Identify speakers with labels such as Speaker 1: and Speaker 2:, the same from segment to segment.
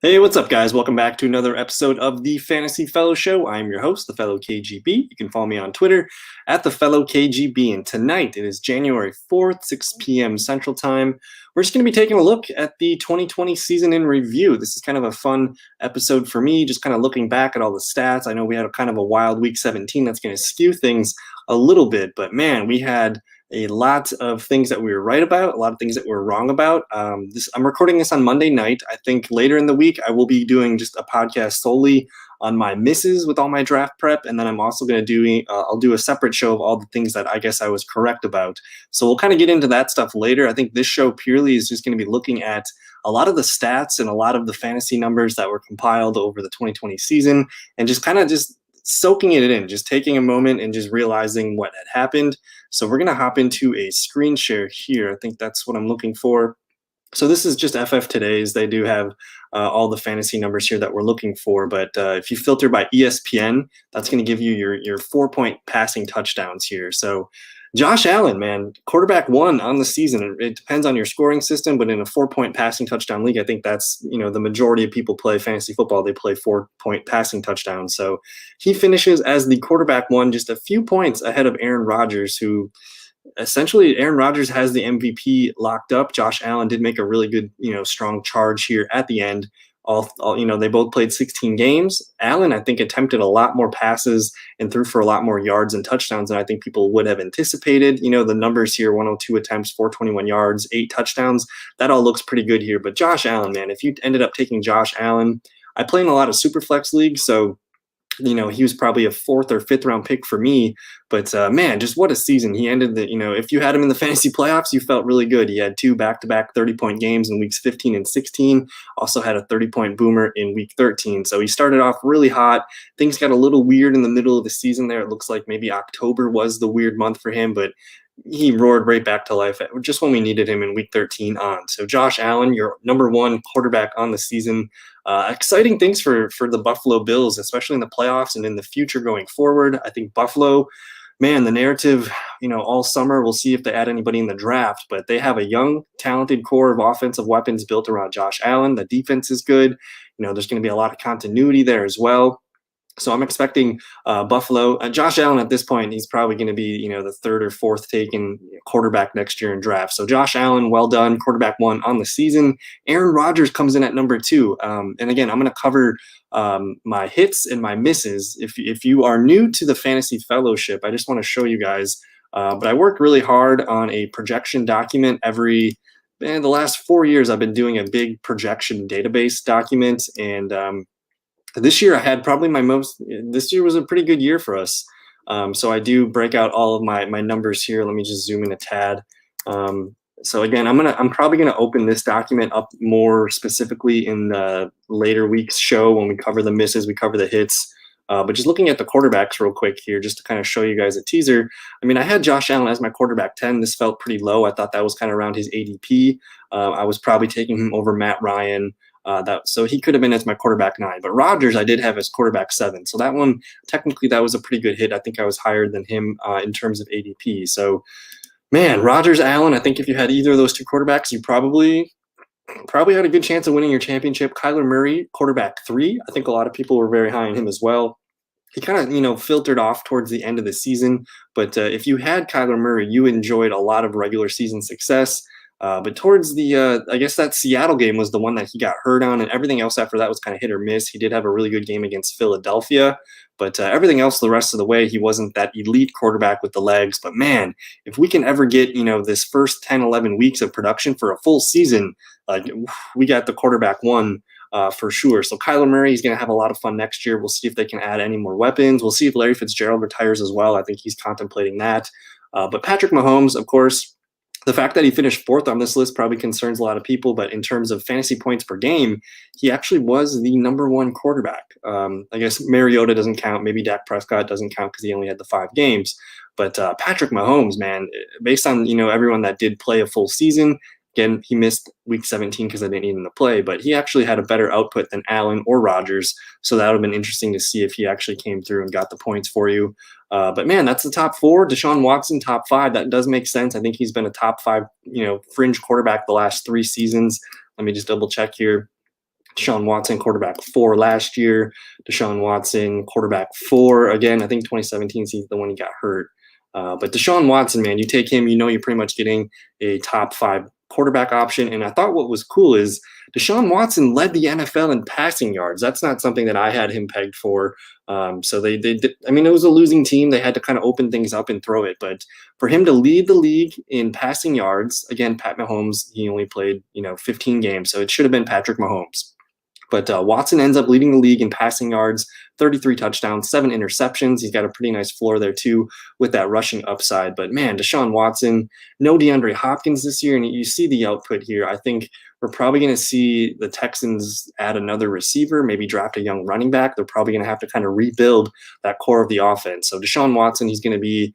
Speaker 1: Hey, what's up, guys? Welcome back to another episode of the Fantasy Fellow Show. I'm your host, the Fellow KGB. You can follow me on Twitter at the Fellow KGB. And tonight, it is January 4th, 6 p.m. Central Time. We're just going to be taking a look at the 2020 season in review. This is kind of a fun episode for me, just kind of looking back at all the stats. I know we had a kind of a wild week 17 that's going to skew things a little bit, but man, we had a lot of things that we were right about, a lot of things that we were wrong about. I'm recording this on Monday night. I think later in the week, I will be doing just a podcast solely on my misses with all my draft prep. And then I'm also going to I'll do a separate show of all the things that I guess I was correct about. So we'll kind of get into that stuff later. I think this show purely is just going to be looking at a lot of the stats and a lot of the fantasy numbers that were compiled over the 2020 season and just soaking it in, just taking a moment and just realizing what had happened. So we're going to hop into a screen share here. I think that's what I'm looking for. So this is just FF Today's. They do have all the fantasy numbers here that we're looking for. But if you filter by ESPN, that's going to give you your 4-point passing touchdowns here. So Josh Allen, man, quarterback 1 on the season. It depends on your scoring system, but in a 4-point passing touchdown league, I think that's, the majority of people play fantasy football. They play 4-point passing touchdowns. So he finishes as the quarterback 1, just a few points ahead of Aaron Rodgers, who essentially Aaron Rodgers has the MVP locked up. Josh Allen did make a really good, strong charge here at the end. They both played 16 games. Allen, I think, attempted a lot more passes and threw for a lot more yards and touchdowns than I think people would have anticipated. The numbers here, 102 attempts, 421 yards, 8 touchdowns. That all looks pretty good here. But Josh Allen, man, if you ended up taking Josh Allen, I play in a lot of Superflex leagues, so he was probably a 4th or 5th round pick for me, but man, just what a season. He ended if you had him in the fantasy playoffs, you felt really good. He had 2 back-to-back 30-point games in weeks 15 and 16, also had a 30-point boomer in week 13. So he started off really hot. Things got a little weird in the middle of the season there. It looks like maybe October was the weird month for him, but he roared right back to life just when we needed him in week 13 on. So Josh Allen, your number 1 quarterback on the season. Exciting things for the Buffalo Bills, especially in the playoffs and in the future going forward. I think Buffalo, man, the narrative, all summer, we'll see if they add anybody in the draft, but they have a young, talented core of offensive weapons built around Josh Allen. The defense is good. There's going to be a lot of continuity there as well. So I'm expecting Buffalo. Josh Allen at this point, he's probably going to be, the 3rd or 4th taken quarterback next year in draft. So Josh Allen, well done, quarterback 1 on the season. Aaron Rodgers comes in at number 2. And again, I'm going to cover my hits and my misses. If you are new to the Fantasy Fellowship, I just want to show you guys. But I work really hard on a projection document the last 4 years. I've been doing a big projection database document, and this year I had probably this year was a pretty good year for us. So I do break out all of my numbers here. Let me just zoom in a tad. So again, I'm probably going to open this document up more specifically in the later weeks show when we cover the misses, we cover the hits. But just looking at the quarterbacks real quick here, just to kind of show you guys a teaser. I had Josh Allen as my quarterback 10. This felt pretty low. I thought that was kind of around his ADP. I was probably taking him over Matt Ryan. So he could have been as my quarterback 9, but Rodgers I did have as quarterback 7. So that one, technically, that was a pretty good hit. I think I was higher than him in terms of ADP. So, man, Rodgers, Allen, I think if you had either of those 2 quarterbacks, you probably had a good chance of winning your championship. Kyler Murray, quarterback 3. I think a lot of people were very high on him as well. He kind of, filtered off towards the end of the season. But if you had Kyler Murray, you enjoyed a lot of regular season success. But towards the, I guess that Seattle game was the one that he got hurt on, and everything else after that was kind of hit or miss. He did have a really good game against Philadelphia, but everything else the rest of the way, he wasn't that elite quarterback with the legs. But man, if we can ever get, this first 10, 11 weeks of production for a full season, we got the quarterback 1 for sure. So Kyler Murray, he's going to have a lot of fun next year. We'll see if they can add any more weapons. We'll see if Larry Fitzgerald retires as well. I think he's contemplating that. But Patrick Mahomes, of course, the fact that he finished 4th on this list probably concerns a lot of people, but in terms of fantasy points per game, he actually was the number 1 quarterback. I guess Mariota doesn't count. Maybe Dak Prescott doesn't count because he only had the 5 games. But Patrick Mahomes, man, based on everyone that did play a full season, Again, he missed week 17 because I didn't need him to play, but he actually had a better output than Allen or Rodgers. So that would have been interesting to see if he actually came through and got the points for you. But man, that's the top 4. Deshaun Watson, top 5. That does make sense. I think he's been a top 5, fringe quarterback the last 3 seasons. Let me just double check here. Deshaun Watson, quarterback 4 last year. Deshaun Watson, quarterback 4 again. I think 2017 is the one he got hurt. But Deshaun Watson, man, you take him, you're pretty much getting a top 5 quarterback option. And I thought what was cool is Deshaun Watson led the NFL in passing yards. That's not something that I had him pegged for. So they did. I mean, it was a losing team. They had to kind of open things up and throw it. But for him to lead the league in passing yards, again, Pat Mahomes, he only played, 15 games. So it should have been Patrick Mahomes. But Watson ends up leading the league in passing yards, 33 touchdowns, 7 interceptions. He's got a pretty nice floor there, too, with that rushing upside. But, man, Deshaun Watson, no DeAndre Hopkins this year, and you see the output here. I think we're probably going to see the Texans add another receiver, maybe draft a young running back. They're probably going to have to kind of rebuild that core of the offense. So Deshaun Watson, he's going to be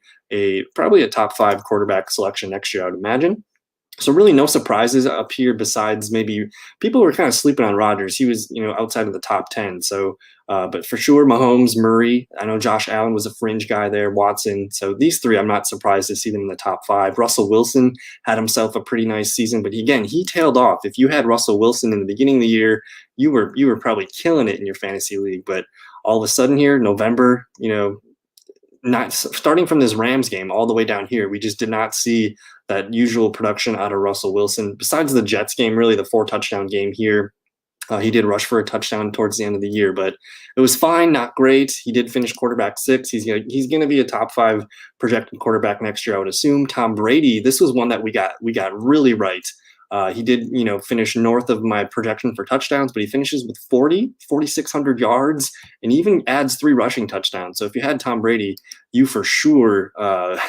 Speaker 1: probably a top 5 quarterback selection next year, I would imagine. So really no surprises up here besides maybe people were kind of sleeping on Rodgers. He was, outside of the top 10. So, but for sure, Mahomes, Murray, I know Josh Allen was a fringe guy there, Watson. So these 3, I'm not surprised to see them in the top 5. Russell Wilson had himself a pretty nice season, but he tailed off. If you had Russell Wilson in the beginning of the year, you were probably killing it in your fantasy league. But all of a sudden here, November, not starting from this Rams game all the way down here, we just did not see that usual production out of Russell Wilson. Besides the Jets game, really the 4-touchdown game here, he did rush for a touchdown towards the end of the year, but it was fine, not great. He did finish quarterback 6. He's going to be a top 5 projected quarterback next year, I would assume. Tom Brady, this was one that we got really right. He did, finish north of my projection for touchdowns, but he finishes with 4,600 yards, and even adds 3 rushing touchdowns. So if you had Tom Brady, you for sure,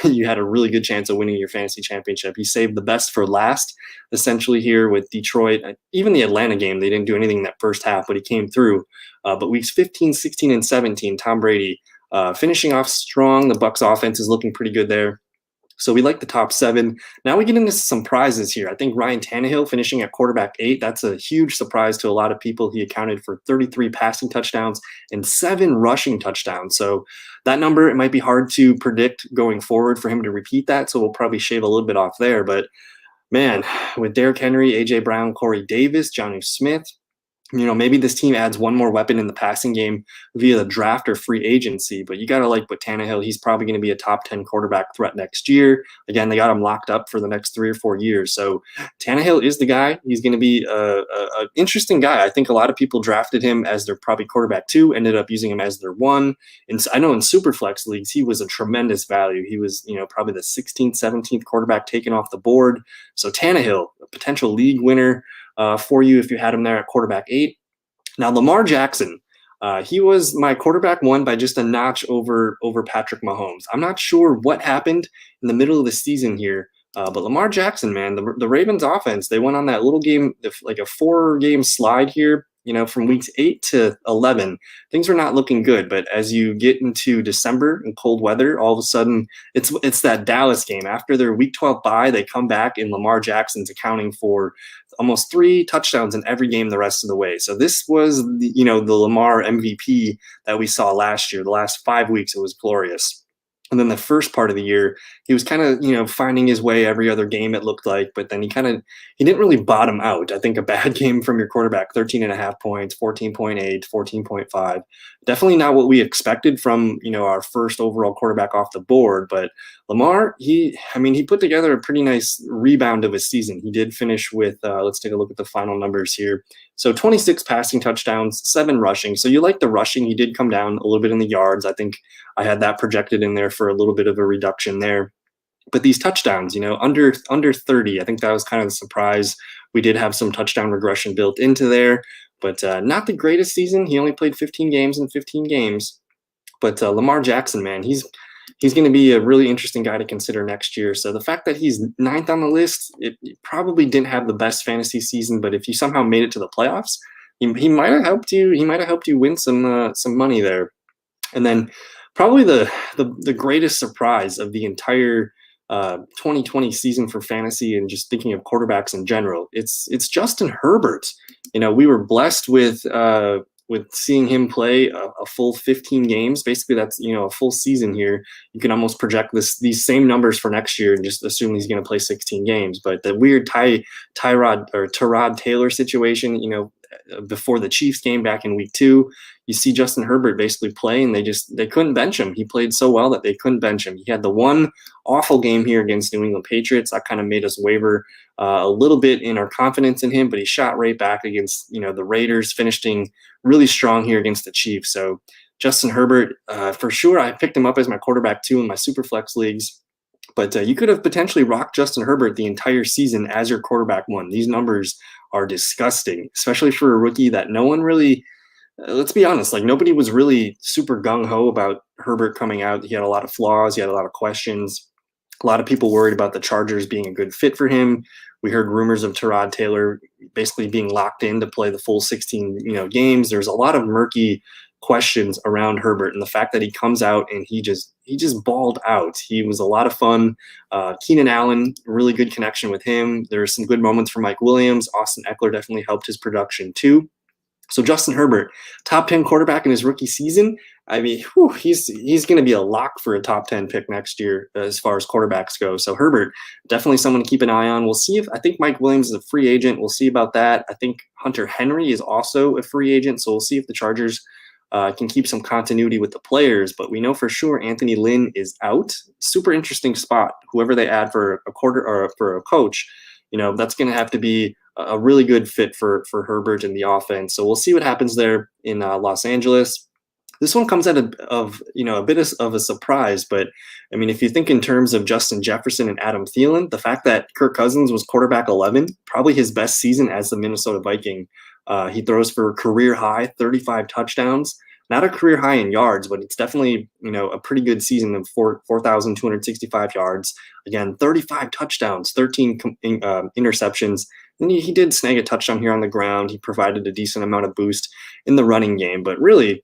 Speaker 1: you had a really good chance of winning your fantasy championship. He saved the best for last, essentially here with Detroit. Even the Atlanta game, they didn't do anything in that first half, but he came through. But weeks 15, 16, and 17, Tom Brady finishing off strong. The Bucs offense is looking pretty good there. So we like the top 7. Now we get into some prizes here. I think Ryan Tannehill finishing at quarterback 8. That's a huge surprise to a lot of people. He accounted for 33 passing touchdowns and 7 rushing touchdowns. So that number, it might be hard to predict going forward for him to repeat that. So we'll probably shave a little bit off there. But man, with Derrick Henry, A.J. Brown, Corey Davis, Jonnu Smith, maybe this team adds one more weapon in the passing game via the draft or free agency, but you got to like with Tannehill. He's probably going to be a top 10 quarterback threat next year. Again, they got him locked up for the next 3 or 4 years. So Tannehill is the guy. He's going to be a interesting guy. I think a lot of people drafted him as their probably quarterback 2, ended up using him as their 1. And I know in Superflex leagues, he was a tremendous value. He was, probably the 16th, 17th quarterback taken off the board. So Tannehill, a potential league winner for you if you had him there at quarterback 8. Now, Lamar Jackson, he was my quarterback 1 by just a notch over Patrick Mahomes. I'm not sure what happened in the middle of the season here, but Lamar Jackson, man, the Ravens offense, they went on that little game, like a 4-game slide here, from weeks 8 to 11. Things were not looking good, but as you get into December and cold weather, all of a sudden it's that Dallas game. After their week 12 bye, they come back and Lamar Jackson's accounting for almost 3 touchdowns in every game the rest of the way. So this was, the Lamar MVP that we saw last year. The last 5 weeks, it was glorious. And then the first part of the year, he was kind of, finding his way every other game, it looked like, but then he didn't really bottom out. I think a bad game from your quarterback, 13.5 points, 14.8, 14.5. Definitely not what we expected from, our first overall quarterback off the board. But Lamar, he put together a pretty nice rebound of his season. He did finish with, let's take a look at the final numbers here. So 26 passing touchdowns, 7 rushing. So you like the rushing. He did come down a little bit in the yards. I think I had that projected in there for a little bit of a reduction there. But these touchdowns, under 30, I think that was kind of a surprise. We did have some touchdown regression built into there, but not the greatest season. He only played 15 games in 15 games. But Lamar Jackson, man, he's going to be a really interesting guy to consider next year. So the fact that he's 9th on the list, it probably didn't have the best fantasy season, but if you somehow made it to the playoffs, he might have helped you. He might have helped you win some money there. And then probably the greatest surprise of the entire 2020 season for fantasy and just thinking of quarterbacks in general. It's Justin Herbert. We were blessed with seeing him play a full 15 games. Basically, that's a full season here. You can almost project these same numbers for next year and just assume he's going to play 16 games. But the weird Tyrod Taylor situation, before the Chiefs game back in week 2, you see Justin Herbert basically play, and they couldn't bench him. He played so well that they couldn't bench him. He had the one awful game here against New England Patriots. That kind of made us waver a little bit in our confidence in him, but he shot right back against the Raiders, finishing really strong here against the Chiefs. So Justin Herbert, for sure, I picked him up as my quarterback 2 in my Superflex leagues. But you could have potentially rocked Justin Herbert the entire season as your quarterback 1. These numbers are disgusting, especially for a rookie that no one really, let's be honest, like nobody was really super gung-ho about Herbert coming out. He had a lot of flaws. He had a lot of questions. A lot of people worried about the Chargers being a good fit for him. We heard rumors of Tyrod Taylor basically being locked in to play the full 16 games. There's a lot of murky questions around Herbert, and the fact that he comes out and he just balled out. He was a lot of fun. Keenan Allen, really good connection with him. There were some good moments for Mike Williams. Austin Eckler definitely helped his production too. So Justin Herbert, top 10 quarterback in his rookie season. I mean, he's going to be a lock for a top 10 pick next year as far as quarterbacks go. So Herbert, definitely someone to keep an eye on. We'll see I think Mike Williams is a free agent. We'll see about that. I think Hunter Henry is also a free agent. So we'll see if the Chargers can keep some continuity with the players. But we know for sure Anthony Lynn is out. Super interesting spot. Whoever they add for a quarter or for a coach, that's going to have to be a really good fit for Herbert in the offense. So we'll see what happens there in Los Angeles. This one comes out of a bit of a surprise, but I mean, if you think in terms of Justin Jefferson and Adam Thielen, the fact that Kirk Cousins was quarterback 11, probably his best season as the Minnesota Viking. He throws for a career high 35 touchdowns. Not a career high in yards, but it's definitely a pretty good season of 4,265 yards. Again, 35 touchdowns, 13 interceptions. And he did snag a touchdown here on the ground. He provided a decent amount of boost in the running game. But really,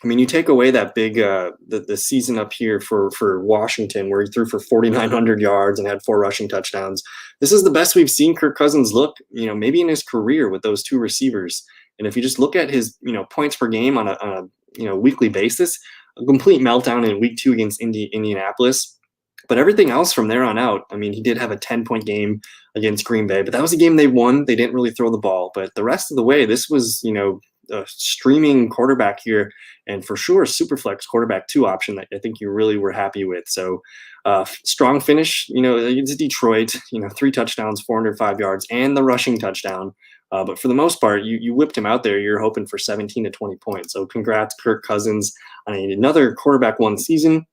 Speaker 1: I mean, you take away that big the season up here for Washington, where he threw for 4,900 yards and had 4 rushing touchdowns. This is the best we've seen Kirk Cousins look, maybe in his career with those 2 receivers. And if you just look at his, points per game on a weekly basis, a complete meltdown in week 2 against Indianapolis. But everything else from there on out, I mean, he did have a 10-point game against Green Bay, but that was a game they won. They didn't really throw the ball. But the rest of the way, this was, a streaming quarterback here, and for sure a Superflex quarterback 2 option that I think you really were happy with. So strong finish, against Detroit, 3 touchdowns, 405 yards, and the rushing touchdown. But for the most part, you whipped him out there. You're hoping for 17 to 20 points. So congrats, Kirk Cousins, on another quarterback 1 season.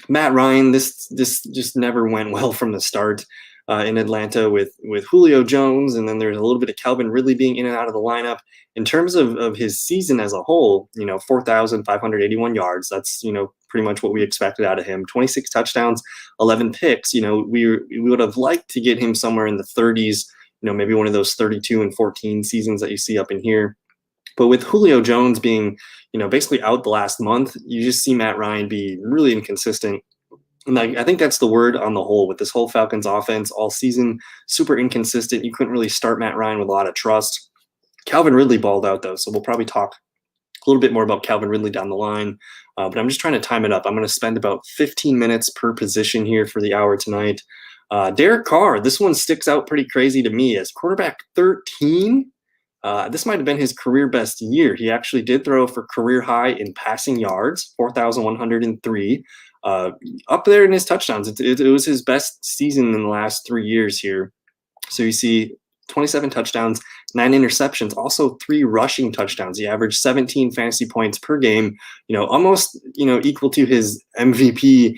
Speaker 1: Matt Ryan, this just never went well from the start in Atlanta with Julio Jones, and then there's a little bit of Calvin Ridley being in and out of the lineup. In terms of his season as a whole, 4,581 yards. That's pretty much what we expected out of him. 26 touchdowns, 11 picks. We would have liked to get him somewhere in the 30s. Maybe one of those 32 and 14 seasons that you see up in here. But with Julio Jones being, basically out the last month, you just see Matt Ryan be really inconsistent. And I think that's the word on the whole with this whole Falcons offense all season, super inconsistent. You couldn't really start Matt Ryan with a lot of trust. Calvin Ridley balled out, though, so we'll probably talk a little bit more about Calvin Ridley down the line. But I'm just trying to time it up. I'm going to spend about 15 minutes per position here for the hour tonight. Derek Carr, this one sticks out pretty crazy to me as quarterback 13. This might have been his career best year. He actually did throw for career high in passing yards, 4,103. Up there in his touchdowns. It was his best season in the last 3 years here. So you see 27 touchdowns, 9 interceptions, also 3 rushing touchdowns. He averaged 17 fantasy points per game, almost, equal to his MVP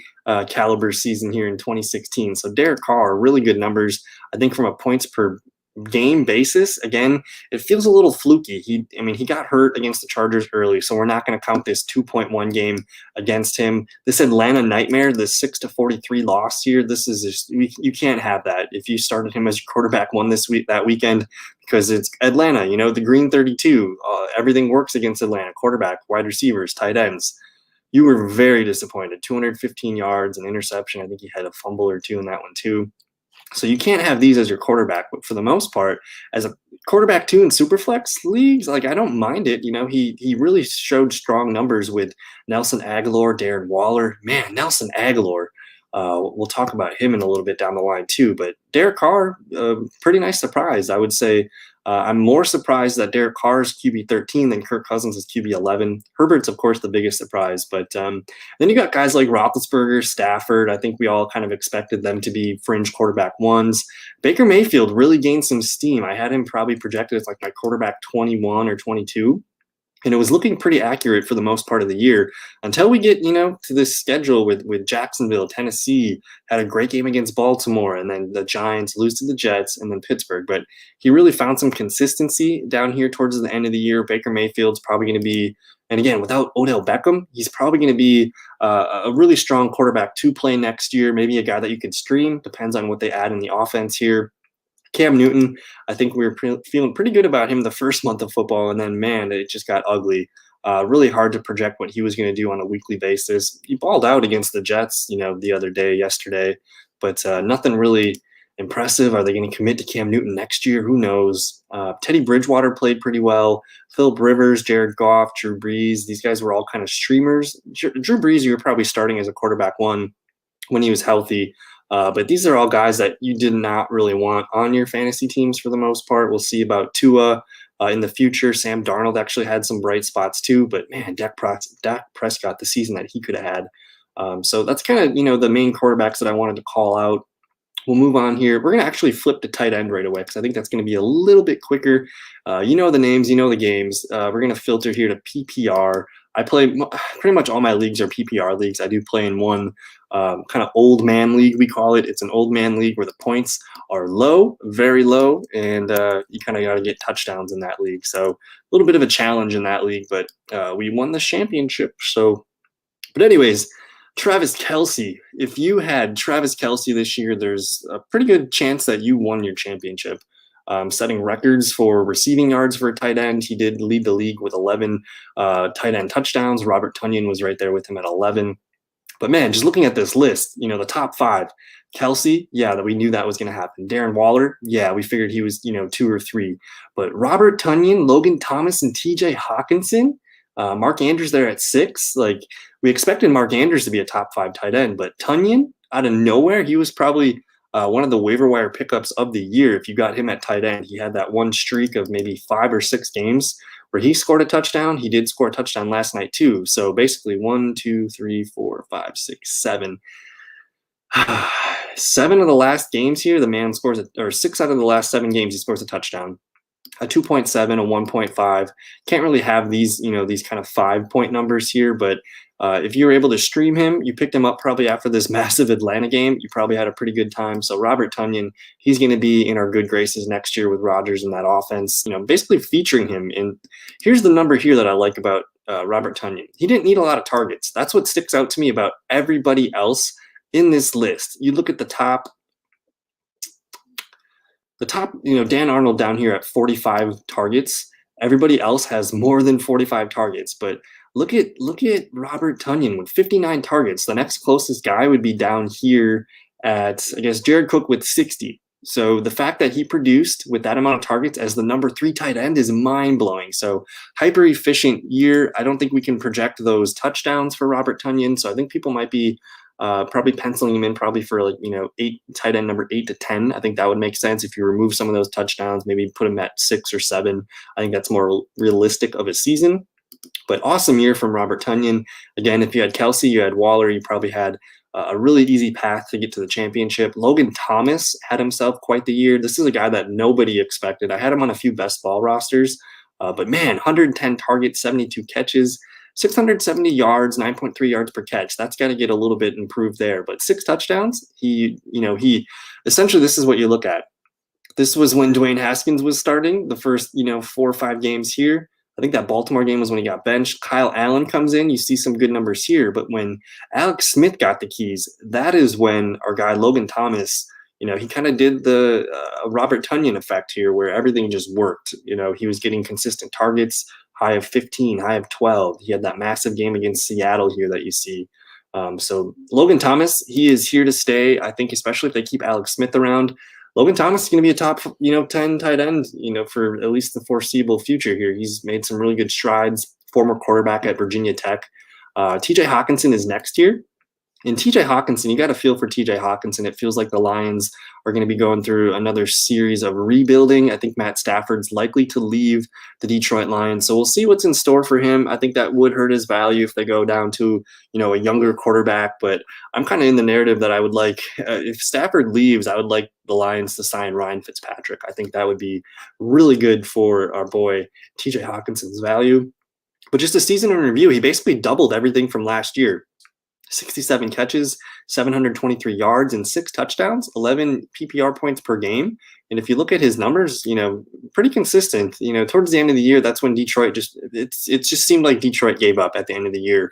Speaker 1: caliber season here in 2016. So Derek Carr, really good numbers. I think from a points per game basis, again, it feels a little fluky. He got hurt against the Chargers early, so we're not going to count this 2.1 game against him. This Atlanta nightmare, the 6-43 loss here, this is just, you can't have that if you started him as your quarterback 1 that weekend, because it's Atlanta, the green 32, everything works against Atlanta, quarterback, wide receivers, tight ends. you were very disappointed. 215 yards, an interception. I think he had a fumble or two in that one too. So you can't have these as your quarterback, but for the most part, as a quarterback too in superflex leagues, like I don't mind it. He really showed strong numbers with Nelson Aguilar, Darren Waller. Man, Nelson Aguilar. We'll talk about him in a little bit down the line too. But Derek Carr, pretty nice surprise, I would say. I'm more surprised that Derek Carr is QB 13 than Kirk Cousins is QB 11. Herbert's, of course, the biggest surprise, but then you got guys like Roethlisberger, Stafford. I think we all kind of expected them to be fringe quarterback ones. Baker Mayfield really gained some steam. I had him probably projected as like my quarterback 21 or 22. And it was looking pretty accurate for the most part of the year until we get, to this schedule with Jacksonville. Tennessee had a great game against Baltimore, and then the Giants lose to the Jets, and then Pittsburgh. But he really found some consistency down here towards the end of the year. Baker Mayfield's probably going to be, and again, without Odell Beckham, he's probably going to be a really strong quarterback to play next year. Maybe a guy that you could stream, depends on what they add in the offense here. Cam Newton, I think we were feeling pretty good about him the first month of football, and then, man, it just got ugly. Really hard to project what he was going to do on a weekly basis. He balled out against the Jets, the other day, yesterday, but nothing really impressive. Are they going to commit to Cam Newton next year? Who knows? Teddy Bridgewater played pretty well. Philip Rivers, Jared Goff, Drew Brees, these guys were all kind of streamers. Drew Brees, you were probably starting as a quarterback one when he was healthy. But these are all guys that you did not really want on your fantasy teams for the most part. We'll see about Tua in the future. Sam Darnold actually had some bright spots too, but man, Dak Prescott, the season that he could have had. So that's kind of, the main quarterbacks that I wanted to call out. We'll move on here. We're going to actually flip to tight end right away because I think that's going to be a little bit quicker. You know the names, you know the games. We're going to filter here to PPR. I play pretty much all my leagues are PPR leagues. I do play in one kind of old man league, we call it. It's an old man league where the points are low, very low, and you kind of got to get touchdowns in that league. So a little bit of a challenge in that league, but we won the championship. But anyways, Travis Kelce. If you had Travis Kelce this year, there's a pretty good chance that you won your championship. Setting records for receiving yards for a tight end. He did lead the league with 11 tight end touchdowns. Robert Tonyan was right there with him at 11. But man, just looking at this list, the top five. Kelce, yeah, that we knew that was going to happen. Darren Waller, yeah, we figured he was, 2 or 3. But Robert Tonyan, Logan Thomas, and TJ Hawkinson, Mark Andrews there at 6. Like, we expected Mark Andrews to be a top 5 tight end, but Tonyan, out of nowhere, he was probably one of the waiver wire pickups of the year. If you got him at tight end, he had that one streak of maybe 5 or 6 games where he scored a touchdown. He did score a touchdown last night too. So basically 1, 2, 3, 4, 5, 6, 7. 7 of the last games here, the man scores, or 6 out of the last 7 games, he scores a touchdown. A 2.7, a 1.5. Can't really have these, these kind of 5-point numbers here, but if you were able to stream him, you picked him up probably after this massive Atlanta game, you probably had a pretty good time. So Robert Tonyan, he's going to be in our good graces next year with Rodgers in that offense, basically featuring him. And here's the number here that I like about Robert Tonyan. He didn't need a lot of targets. That's what sticks out to me about everybody else in this list. You look at the top, Dan Arnold down here at 45 targets. Everybody else has more than 45 targets, but look at Robert Tonyan with 59 targets. The next closest guy would be down here at, I guess, Jared Cook with 60. So the fact that he produced with that amount of targets as the number 3 tight end is mind-blowing. So hyper efficient year. I don't think we can project those touchdowns for Robert Tonyan. So I think people might be probably penciling him in probably for tight end number 8 to 10. I think that would make sense if you remove some of those touchdowns, maybe put him at 6 or 7. I think that's more realistic of a season. But awesome year from Robert Tonyan. Again, if you had Kelce, you had Waller, you probably had a really easy path to get to the championship. Logan Thomas had himself quite the year. This is a guy that nobody expected. I had him on a few best ball rosters, but man, 110 targets, 72 catches, 670 yards, 9.3 yards per catch. That's got to get a little bit improved there. But 6 touchdowns, he essentially, this is what you look at. This was when Dwayne Haskins was starting the first, 4 or 5 games here. I think that Baltimore game was when he got benched. Kyle Allen comes in. You see some good numbers here. But when Alex Smith got the keys, that is when our guy Logan Thomas, he kind of did the Robert Tonyan effect here where everything just worked. He was getting consistent targets, high of 15, high of 12. He had that massive game against Seattle here that you see. So Logan Thomas, he is here to stay. I think, especially if they keep Alex Smith around, Logan Thomas is going to be a top, 10 tight end, for at least the foreseeable future here. He's made some really good strides. Former quarterback at Virginia Tech. TJ Hawkinson is next year. And TJ Hawkinson, you got to feel for TJ Hawkinson. It feels like the Lions are going to be going through another series of rebuilding. I think Matt Stafford's likely to leave the Detroit Lions. So we'll see what's in store for him. I think that would hurt his value if they go down to, a younger quarterback. But I'm kind of in the narrative that I would like, if Stafford leaves, I would like the Lions to sign Ryan Fitzpatrick. I think that would be really good for our boy TJ Hawkinson's value. But just a season in review, he basically doubled everything from last year. 67 catches, 723 yards, and 6 touchdowns, 11 PPR points per game. And if you look at his numbers, pretty consistent. Towards the end of the year, that's when Detroit it just seemed like Detroit gave up at the end of the year.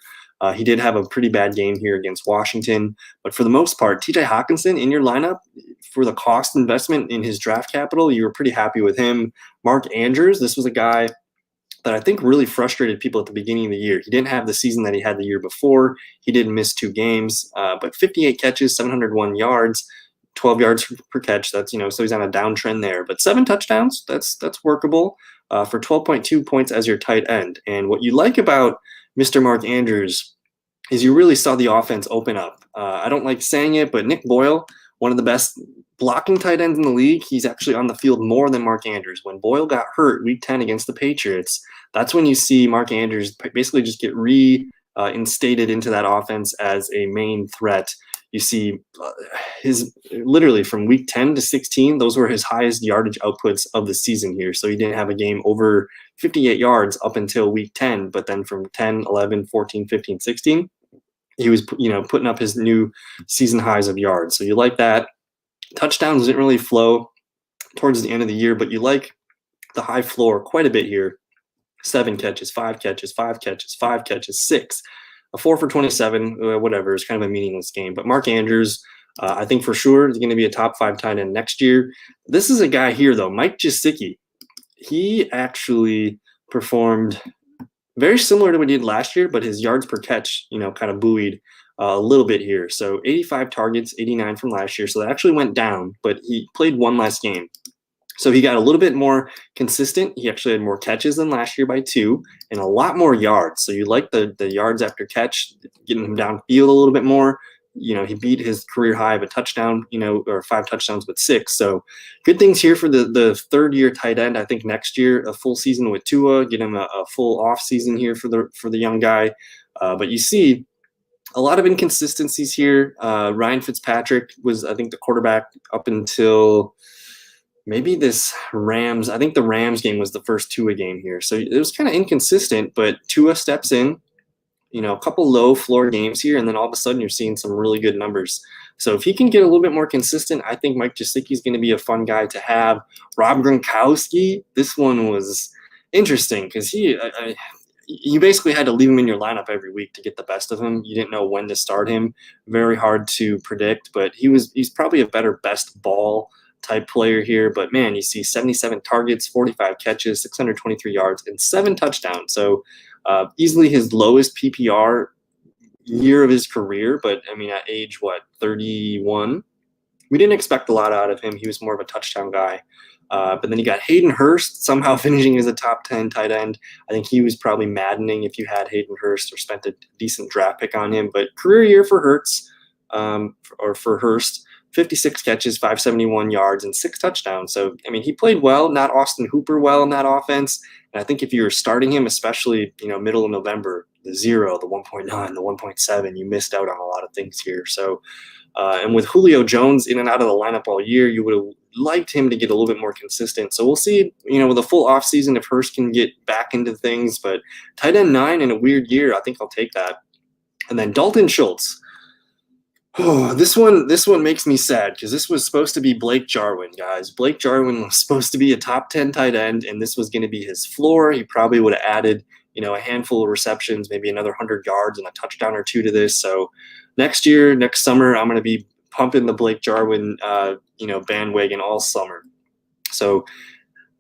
Speaker 1: He did have a pretty bad game here against Washington. But for the most part, TJ Hawkinson in your lineup, for the cost investment in his draft capital, you were pretty happy with him. Mark Andrews, this was a guy that I think really frustrated people at the beginning of the year. He didn't have the season that he had the year before. He did miss 2 games, but 58 catches, 701 yards, 12 yards per catch. That's, so he's on a downtrend there. But 7 touchdowns, that's workable for 12.2 points as your tight end. And what you like about Mr. Mark Andrews is you really saw the offense open up. I don't like saying it, but Nick Boyle, one of the best blocking tight ends in the league, he's actually on the field more than Mark Andrews. When Boyle got hurt week 10 against the Patriots, that's when you see Mark Andrews basically just get reinstated into that offense as a main threat. You see his literally from week 10 to 16, those were his highest yardage outputs of the season here. So he didn't have a game over 58 yards up until week 10, but then from 10, 11, 14, 15, 16, he was, putting up his new season highs of yards. So you like that. Touchdowns didn't really flow towards the end of the year, but you like the high floor quite a bit here. 7 catches, 5 catches, 5 catches, 5 catches, 6. A 4 for 27, whatever. It's kind of a meaningless game. But Mark Andrews, I think for sure is going to be a top 5 tight end next year. This is a guy here, though, Mike Gesicki. He actually performed very similar to what he did last year, but his yards per catch, kind of buoyed a little bit here. So 85 targets, 89 from last year. So that actually went down, but he played one less game. So he got a little bit more consistent. He actually had more catches than last year by 2 and a lot more yards. So you like the yards after catch, getting him downfield a little bit more. He beat his career high of a touchdown, or 5 touchdowns with 6. So good things here for the third-year tight end. I think next year, a full season with Tua, get him a full off season here for the young guy. But you see a lot of inconsistencies here. Ryan Fitzpatrick was, I think, the quarterback up until maybe this Rams. I think the Rams game was the first Tua game here. So it was kind of inconsistent, but Tua steps in. A couple low floor games here, and then all of a sudden you're seeing some really good numbers. So if he can get a little bit more consistent, I think Mike Gesicki is going to be a fun guy to have. Rob Gronkowski, this one was interesting because you basically had to leave him in your lineup every week to get the best of him. You didn't know when to start him. Very hard to predict, but he's probably a better best ball type player here. But man, you see 77 targets, 45 catches, 623 yards, and 7 touchdowns. So easily his lowest PPR year of his career. But I mean, at age 31, we didn't expect a lot out of him. He was more of a touchdown guy. But then you got Hayden Hurst somehow finishing as a top 10 tight end. I think he was probably maddening if you had Hayden Hurst or spent a decent draft pick on him. But career year for Hurst, 56 catches, 571 yards, and 6 touchdowns. So, I mean, he played well, not Austin Hooper well in that offense. And I think if you were starting him, especially, middle of November, the 0, the 1.9, the 1.7, you missed out on a lot of things here. So, and with Julio Jones in and out of the lineup all year, you would have liked him to get a little bit more consistent. So we'll see, with a full offseason if Hurst can get back into things. But tight end 9 in a weird year, I think I'll take that. And then Dalton Schultz. Oh, this one makes me sad because this was supposed to be Blake Jarwin, guys. Blake Jarwin was supposed to be a top 10 tight end, and this was going to be his floor. He probably would have added, a handful of receptions, maybe another 100 yards and a touchdown or 2 to this. So next summer, I'm going to be pumping the Blake Jarwin, bandwagon all summer. So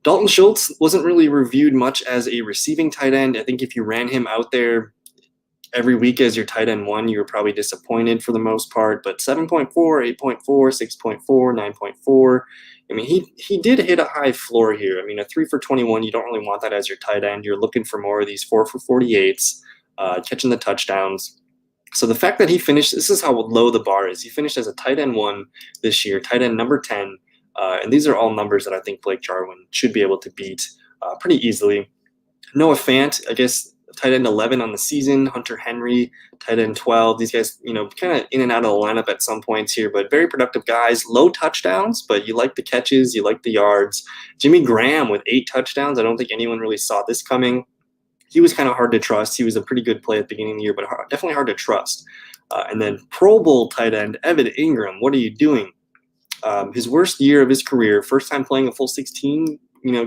Speaker 1: Dalton Schultz wasn't really reviewed much as a receiving tight end. I think if you ran him out there every week as your tight end one, you were probably disappointed for the most part. But 7.4, 8.4, 6.4, 9.4. I mean, he did hit a high floor here. I mean, a 3 for 21, you don't really want that as your tight end. You're looking for more of these 4 for 48s, catching the touchdowns. So the fact that he finished, this is how low the bar is. He finished as a tight end 1 this year, tight end number 10. And these are all numbers that I think Blake Jarwin should be able to beat pretty easily. Noah Fant, I guess, tight end 11 on the season. Hunter Henry, tight end 12. These guys, kind of in and out of the lineup at some points here, but very productive guys. Low touchdowns, but you like the catches, you like the yards. Jimmy Graham with 8 touchdowns. I don't think anyone really saw this coming. He was kind of hard to trust. He was a pretty good play at the beginning of the year, but definitely hard to trust. And then Pro Bowl tight end Evan Ingram. What are you doing? His worst year of his career, first time playing a full 16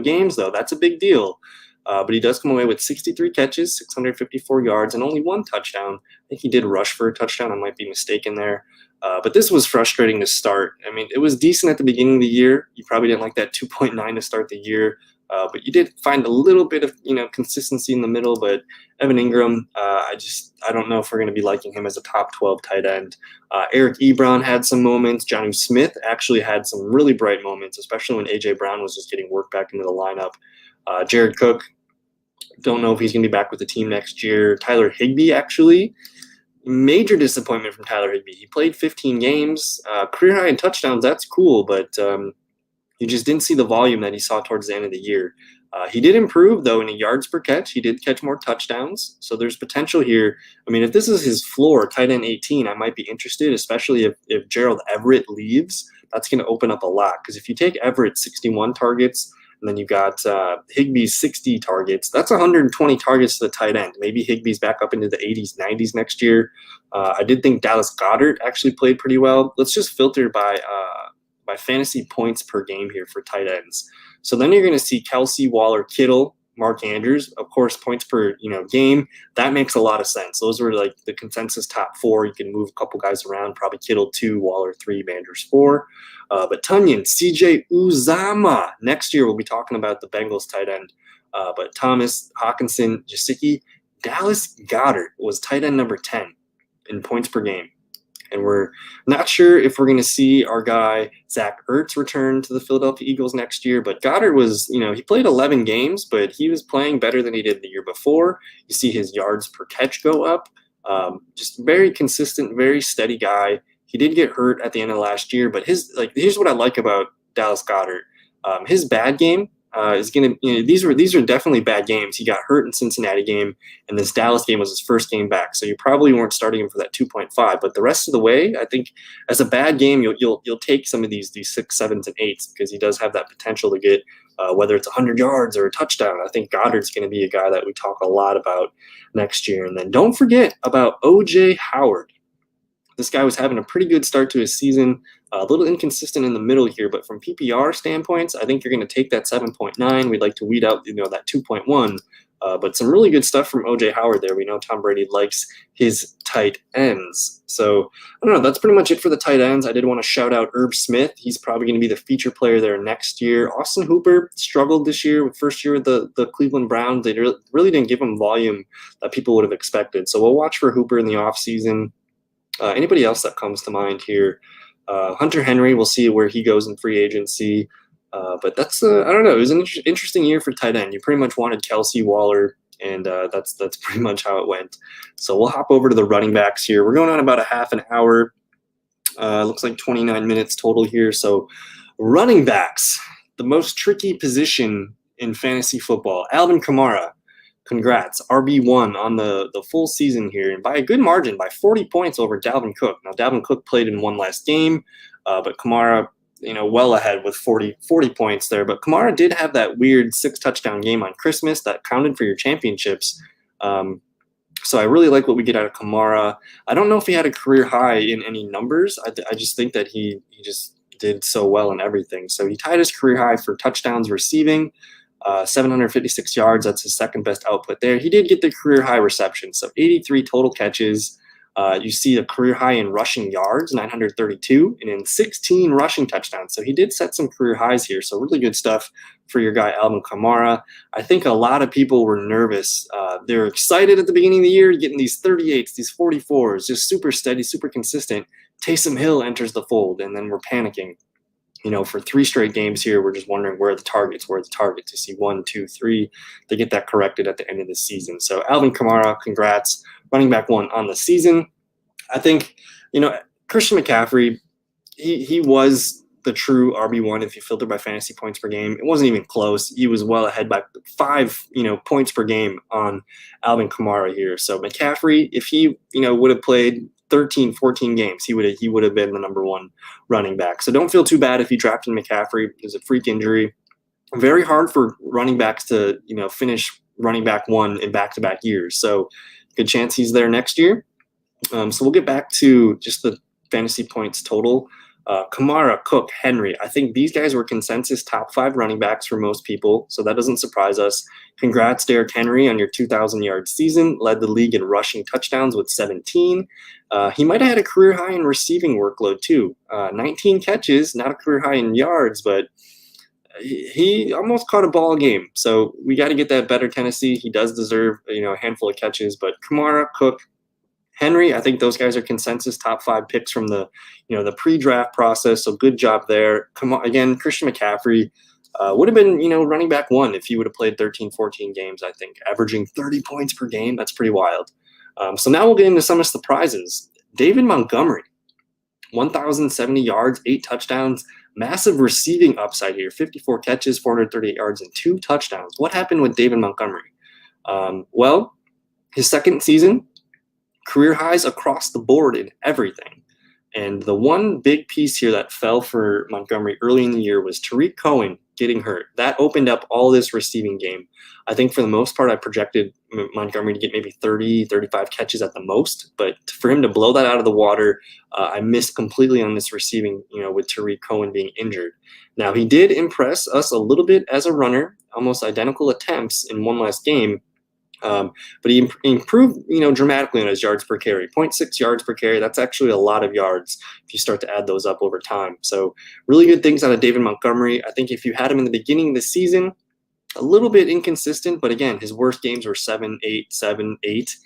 Speaker 1: games, though. That's a big deal. But he does come away with 63 catches, 654 yards, and only 1 touchdown. I think he did rush for a touchdown. I might be mistaken there. But this was frustrating to start. I mean, it was decent at the beginning of the year. You probably didn't like that 2.9 to start the year. But you did find a little bit of consistency in the middle. But Evan Ingram, I don't know if we're going to be liking him as a top 12 tight end. Eric Ebron had some moments. Jonnu Smith actually had some really bright moments, especially when A.J. Brown was just getting worked back into the lineup. Jared Cook, don't know if he's going to be back with the team next year. Tyler Higbee, actually, major disappointment from Tyler Higbee. He played 15 games, career high in touchdowns. That's cool, but you just didn't see the volume that he saw towards the end of the year. He did improve, though, in yards per catch. He did catch more touchdowns, so there's potential here. I mean, if this is his floor, tight end 18, I might be interested, especially if Gerald Everett leaves. That's going to open up a lot, because if you take Everett's 61 targets, and then you got Higbee's 60 targets, that's 120 targets to the tight end. Maybe Higbee's back up into the 80s, 90s next year. I did think Dallas Goedert actually played pretty well. Let's just filter by fantasy points per game here for tight ends. So then you're going to see Kelsey, Waller, Kittle, Mark Andrews, of course, points per game. That makes a lot of sense. Those were like the consensus top 4. You can move a couple guys around, probably Kittle 2, Waller 3, Andrews 4. But Tunyon, CJ Uzama. Next year we'll be talking about the Bengals tight end. But Thomas, Hawkinson, Gesicki, Dallas Goedert was tight end number 10 in points per game. And we're not sure if we're going to see our guy Zach Ertz return to the Philadelphia Eagles next year. But Goddard was, he played 11 games, but he was playing better than he did the year before. You see his yards per catch go up. Just very consistent, very steady guy. He did get hurt at the end of last year, but here's what I like about Dallas Goedert. His bad game is going to, these are definitely bad games. He got hurt in Cincinnati game, and this Dallas game was his first game back. So you probably weren't starting him for that 2.5. But the rest of the way, I think as a bad game, you'll take some of these 6, 7s, and 8s, because he does have that potential to get whether it's 100 yards or a touchdown. I think Goddard's going to be a guy that we talk a lot about next year. And then don't forget about O.J. Howard. This guy was having a pretty good start to his season, a little inconsistent in the middle here, but from PPR standpoints, I think you're going to take that 7.9. We'd like to weed out, that 2.1, but some really good stuff from O.J. Howard there. We know Tom Brady likes his tight ends. So, I don't know, that's pretty much it for the tight ends. I did want to shout out Herb Smith. He's probably going to be the feature player there next year. Austin Hooper struggled this year, first year with the Cleveland Browns. They really didn't give him volume that people would have expected. So we'll watch for Hooper in the offseason. Anybody else that comes to mind here? Hunter Henry, we'll see where he goes in free agency. But that's, I don't know, it was an interesting year for tight end. You pretty much wanted Kelsey, Waller, and that's pretty much how it went. So we'll hop over to the running backs here. We're going on about a half an hour. Looks like 29 minutes total here. So running backs, the most tricky position in fantasy football. Alvin Kamara. Congrats, RB1 on the full season here, and by a good margin, by 40 points over Dalvin Cook. Now, Dalvin Cook played in one last game, but Kamara, well ahead with 40 points there. But Kamara did have that weird 6-touchdown game on Christmas that counted for your championships. So I really like what we get out of Kamara. I don't know if he had a career high in any numbers. I just think that he just did so well in everything. So he tied his career high for touchdowns receiving. 756 yards, that's his second best output there. He did get the career high reception, so 83 total catches. You see a career high in rushing yards, 932, and in 16 rushing touchdowns. So he did set some career highs here. So really good stuff for your guy, Alvin Kamara. I think a lot of people were nervous. They're excited at the beginning of the year, getting these 38s, these 44s, just super steady, super consistent. Taysom Hill enters the fold, and then we're panicking. For 3 straight games here, we're just wondering where are the targets. You see 1, 2, 3. They get that corrected at the end of the season. So Alvin Kamara, congrats. Running back 1 on the season. I think, Christian McCaffrey, he was the true RB1 if you filter by fantasy points per game. It wasn't even close. He was well ahead by 5, points per game on Alvin Kamara here. So McCaffrey, if he, would have played 13, 14 games, he would have been the number 1 running back. So don't feel too bad if you drafted McCaffrey. It was a freak injury. Very hard for running backs to, finish running back 1 in back-to-back years. So good chance he's there next year. So we'll get back to just the fantasy points total. Kamara, Cook, Henry. I think these guys were consensus top 5 running backs for most people, so that doesn't surprise us. Congrats, Derrick Henry, on your 2,000-yard season. Led the league in rushing touchdowns with 17. He might have had a career high in receiving workload too. 19 catches, not a career high in yards, but he almost caught a ball game. So we got to get that better, Tennessee. He does deserve a handful of catches, but Kamara, Cook, Henry, I think those guys are consensus top 5 picks from the pre-draft process. So good job there. Come on, again, Christian McCaffrey would have been, running back 1 if he would have played 13, 14 games, I think, averaging 30 points per game. That's pretty wild. So now we'll get into some of the surprises. David Montgomery, 1,070 yards, 8 touchdowns, massive receiving upside here, 54 catches, 438 yards, and 2 touchdowns. What happened with David Montgomery? Well, his second season, career highs across the board in everything. And the one big piece here that fell for Montgomery early in the year was Tariq Cohen getting hurt. That opened up all this receiving game. I think for the most part, I projected Montgomery to get maybe 30, 35 catches at the most. But for him to blow that out of the water, I missed completely on this receiving, with Tariq Cohen being injured. Now, he did impress us a little bit as a runner, almost identical attempts in one last game. But he improved, dramatically on his yards per carry, 0.6 yards per carry. That's actually a lot of yards if you start to add those up over time. So really good things out of David Montgomery. I think if you had him in the beginning of the season, a little bit inconsistent, but again, his worst games were 7, 8, 7, 8.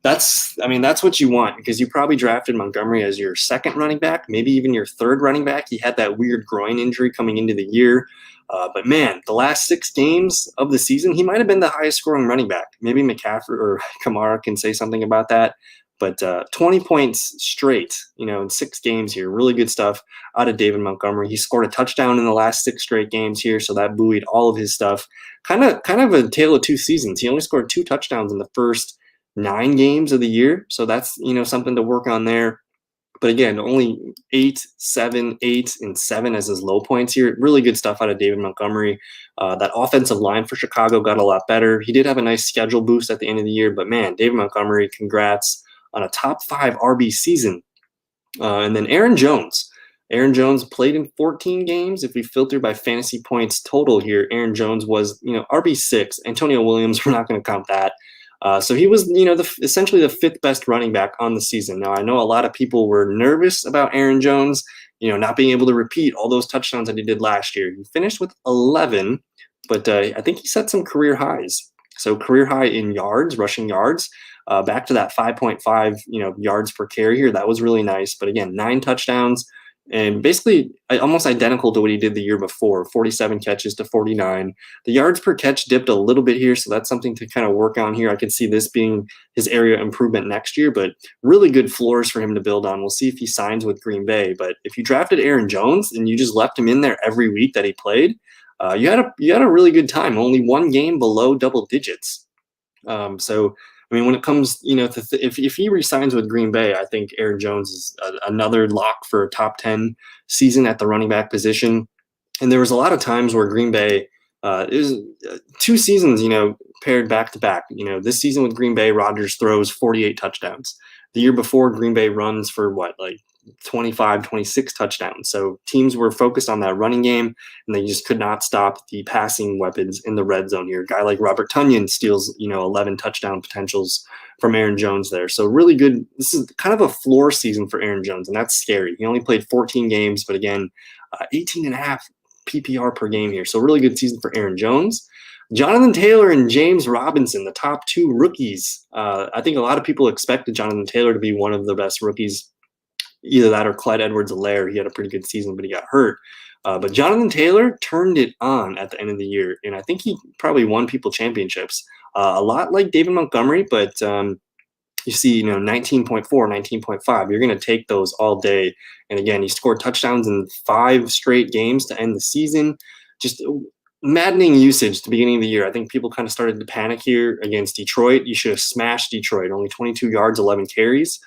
Speaker 1: That's what you want, because you probably drafted Montgomery as your second running back, maybe even your third running back. He had that weird groin injury coming into the year. But man, the last 6 games of the season, he might have been the highest scoring running back. Maybe McCaffrey or Kamara can say something about that. But 20 points straight, in 6 games here. Really good stuff out of David Montgomery. He scored a touchdown in the last 6 straight games here, so that buoyed all of his stuff. Kind of a tale of 2 seasons. He only scored 2 touchdowns in the first 9 games of the year, so that's something to work on there. But again, only 8, 7, 8, and 7 as his low points here. Really good stuff out of David Montgomery. That offensive line for Chicago got a lot better. He did have a nice schedule boost at the end of the year, but man, David Montgomery, congrats on a top 5 RB season. And then Aaron Jones. Aaron Jones played in 14 games. If we filter by fantasy points total here, Aaron Jones was, RB6. Antonio Williams, we're not going to count that. So he was, essentially the 5th best running back on the season. Now, I know a lot of people were nervous about Aaron Jones, not being able to repeat all those touchdowns that he did last year. He finished with 11, but I think he set some career highs. So career high in yards, rushing yards, back to that 5.5, yards per carry here. That was really nice. But again, 9 touchdowns. And basically almost identical to what he did the year before, 47 catches to 49. The yards per catch dipped a little bit here, so that's something to kind of work on here. I could see this being his area of improvement next year, but really good floors for him to build on. We'll see if he signs with Green Bay. But if you drafted Aaron Jones and you just left him in there every week that he played, you had a really good time. Only 1 game below double digits. So when it comes, if he resigns with Green Bay, I think Aaron Jones is another lock for a top 10 season at the running back position. And there was a lot of times where Green Bay, it was 2 seasons, paired back to back. This season with Green Bay, Rodgers throws 48 touchdowns. The year before, Green Bay runs for 25, 26 touchdowns. So teams were focused on that running game, and they just could not stop the passing weapons in the red zone here. A guy like Robert Tonyan steals, 11 touchdown potentials from Aaron Jones there. So really good. This is kind of a floor season for Aaron Jones, and that's scary. He only played 14 games, but again, 18 and a half PPR per game here. So really good season for Aaron Jones. Jonathan Taylor and James Robinson, the top two rookies. I think a lot of people expected Jonathan Taylor to be one of the best rookies. Either that or Clyde Edwards-Helaire. He had a pretty good season, but he got hurt. But Jonathan Taylor turned it on at the end of the year, and I think he probably won people championships. A lot like David Montgomery, but you see, 19.4, 19.5. You're going to take those all day. And again, he scored touchdowns in 5 straight games to end the season. Just maddening usage at the beginning of the year. I think people kind of started to panic here against Detroit. You should have smashed Detroit. Only 22 yards, 11 carries.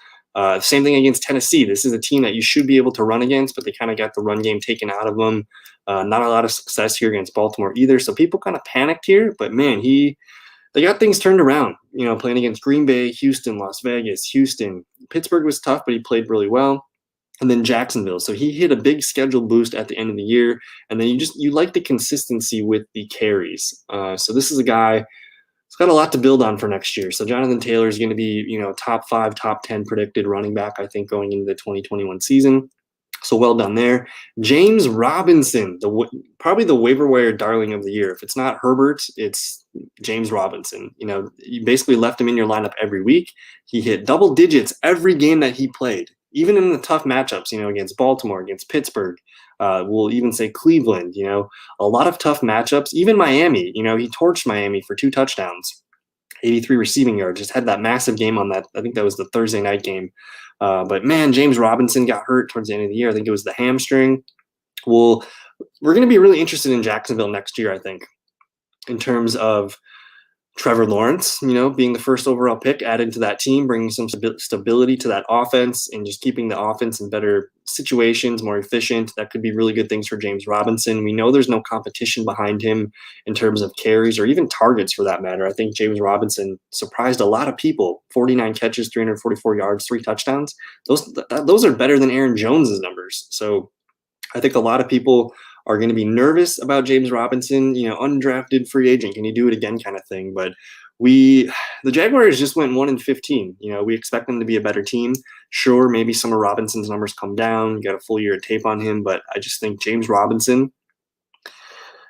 Speaker 1: Same thing against Tennessee. This is a team that you should be able to run against, but they kind of got the run game taken out of them. Not a lot of success here against Baltimore either. So people kind of panicked here, but man, they got things turned around, playing against Green Bay, Houston, Las Vegas, Houston. Pittsburgh was tough, but he played really well. And then Jacksonville. So he hit a big schedule boost at the end of the year. And then you like the consistency with the carries. So this is a guy who's got a lot to build on for next year. So Jonathan Taylor is going to be, top 5, top 10 predicted running back, I think, going into the 2021 season. So well done there. James Robinson, probably the waiver wire darling of the year. If it's not Herbert, it's James Robinson. You basically left him in your lineup every week. He hit double digits every game that he played, even in the tough matchups, against Baltimore, against Pittsburgh. We'll even say Cleveland, a lot of tough matchups. Even Miami, he torched Miami for 2 touchdowns, 83 receiving yards, just had that massive game on that. I think that was the Thursday night game. But man, James Robinson got hurt towards the end of the year. I think it was the hamstring. Well, we're going to be really interested in Jacksonville next year, I think, in terms of Trevor Lawrence, being the first overall pick, added to that team, bringing some stability to that offense and just keeping the offense in better situations, more efficient. That could be really good things for James Robinson. We know there's no competition behind him in terms of carries or even targets for that matter. I think James Robinson surprised a lot of people. 49 catches, 344 yards, 3 touchdowns. Those are better than Aaron Jones's numbers. So I think a lot of people are going to be nervous about James Robinson, undrafted free agent. Can he do it again kind of thing? But the Jaguars just went 1-15. We expect them to be a better team. Sure, maybe some of Robinson's numbers come down. You got a full year of tape on him, but I just think James Robinson,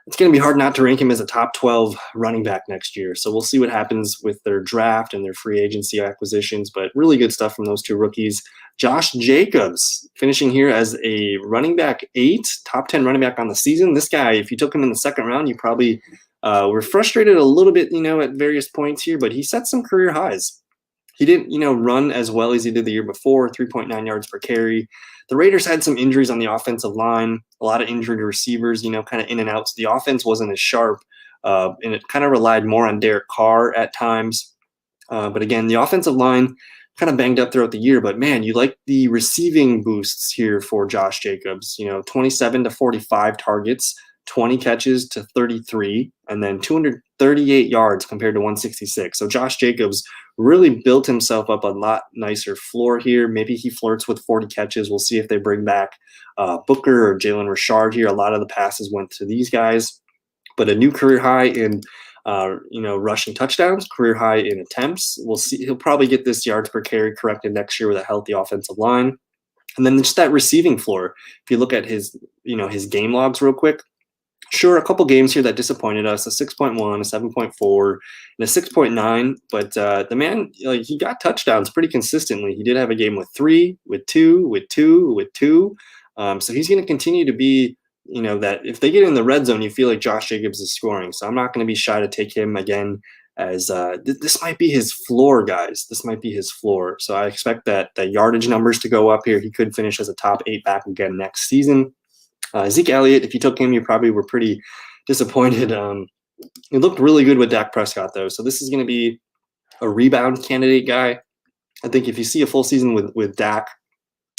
Speaker 1: it's going to be hard not to rank him as a top 12 running back next year. So we'll see what happens with their draft and their free agency acquisitions, but really good stuff from those 2 rookies. Josh Jacobs finishing here as a running back 8, top 10 running back on the season. This guy, if you took him in the second round, you probably were frustrated a little bit, at various points here, but he set some career highs. He didn't, run as well as he did the year before, 3.9 yards per carry. The Raiders had some injuries on the offensive line, a lot of injured receivers, kind of in and out. So the offense wasn't as sharp, and it kind of relied more on Derek Carr at times. But again, the offensive line kind of banged up throughout the year. But man, you like the receiving boosts here for Josh Jacobs. 27 to 45 targets, 20 catches to 33, and then 238 yards compared to 166. So Josh Jacobs really built himself up a lot nicer floor here. Maybe he flirts with 40 catches. We'll see if they bring back Booker or Jalen Richard here. A lot of the passes went to these guys, but a new career high in rushing touchdowns, career high in attempts. We'll see. He'll probably get this yards per carry corrected next year with a healthy offensive line. And then just that receiving floor. If you look at his game logs real quick, sure, a couple games here that disappointed us, a 6.1, a 7.4, and a 6.9. But the man, he got touchdowns pretty consistently. He did have a game with 3, with 2, with 2, with 2. So he's going to continue to be, that if they get in the red zone, you feel like Josh Jacobs is scoring. So I'm not going to be shy to take him again as this might be his floor, guys. This might be his floor. So I expect that the yardage numbers to go up here. He could finish as a top 8 back again next season. Zeke Elliott, if you took him, you probably were pretty disappointed. He looked really good with Dak Prescott, though. So this is going to be a rebound candidate guy. I think if you see a full season with Dak,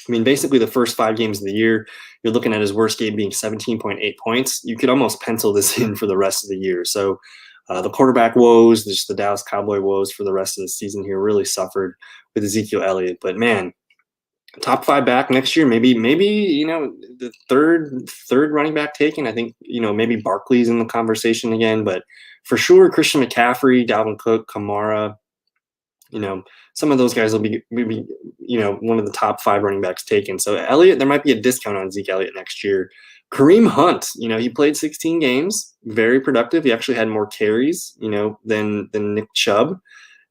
Speaker 1: basically the first 5 games of the year, you're looking at his worst game being 17.8 points. You could almost pencil this in for the rest of the year. So the quarterback woes, just the Dallas Cowboy woes for the rest of the season here really suffered with Ezekiel Elliott. But man, top 5 back next year. Maybe the third running back taken. I think maybe Barkley's in the conversation again, but for sure Christian McCaffrey, Dalvin Cook, Kamara. Some of those guys will be maybe one of the top 5 running backs taken. So Elliott, there might be a discount on Zeke Elliott next year. Kareem Hunt, he played 16 games, very productive. He actually had more carries, than Nick Chubb,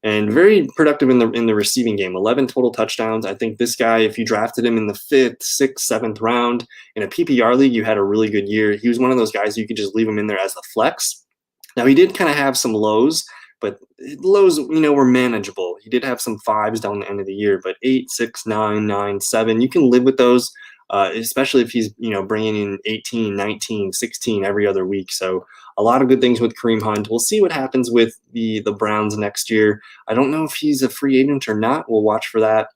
Speaker 1: and very productive in the receiving game. 11 total touchdowns. I think this guy, if you drafted him in the 5th, 6th, 7th round in a PPR league, you had a really good year. He was one of those guys you could just leave him in there as the flex. Now he did kind of have some lows, but lows, were manageable. He did have some 5s down the end of the year, but 8, 6, 9, 9, 7, you can live with those. Especially if he's, bringing in 18, 19, 16 every other week. So a lot of good things with Kareem Hunt. We'll see what happens with the Browns next year. I don't know if he's a free agent or not. We'll watch for that.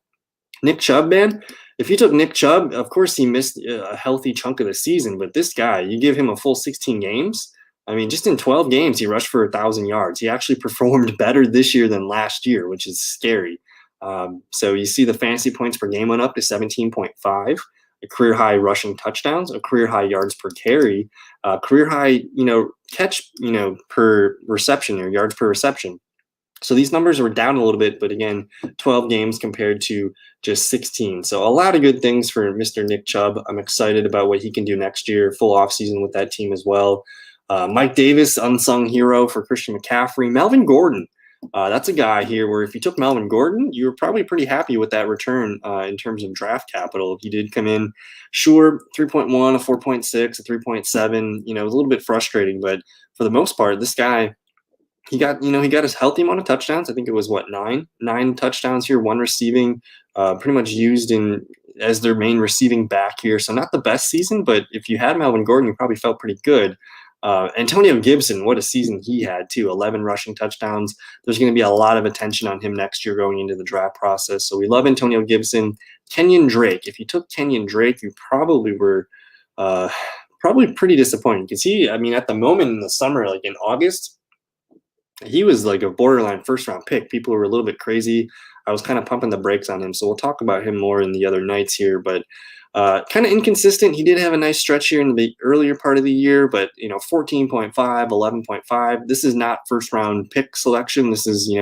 Speaker 1: Nick Chubb, man, if you took Nick Chubb, of course he missed a healthy chunk of the season, but this guy, you give him a full 16 games. I mean, just in 12 games, he rushed for 1,000 yards. He actually performed better this year than last year, which is scary. So you see the fantasy points per game went up to 17.5. A career high rushing touchdowns, a career high yards per carry, career high, catch, per reception or yards per reception. So these numbers were down a little bit, but again, 12 games compared to just 16. So a lot of good things for Mr. Nick Chubb. I'm excited about what he can do next year, full offseason with that team as well. Mike Davis, unsung hero for Christian McCaffrey. Melvin Gordon. That's a guy here where if you took Melvin Gordon, you were probably pretty happy with that return in terms of draft capital. He did come in, sure, 3.1, a 4.6, a 3.7. It was a little bit frustrating, but for the most part, this guy, he got his healthy amount of touchdowns. I think it was nine touchdowns here, 1 receiving, pretty much used as their main receiving back here. So not the best season, but if you had Melvin Gordon, you probably felt pretty good. Antonio Gibson, what a season he had too, 11 rushing touchdowns. There's going to be a lot of attention on him next year going into the draft process. So we love Antonio Gibson. Kenyon Drake, if you took Kenyon Drake, you probably were probably pretty disappointed because at the moment in the summer, like in August, he was like a borderline first round pick. People were a little bit crazy. I was kind of pumping the brakes on him. So we'll talk about him more in the other nights here, but kind of inconsistent. He did have a nice stretch here in the earlier part of the year, but 14.5, 11.5. This is not first round pick selection. This is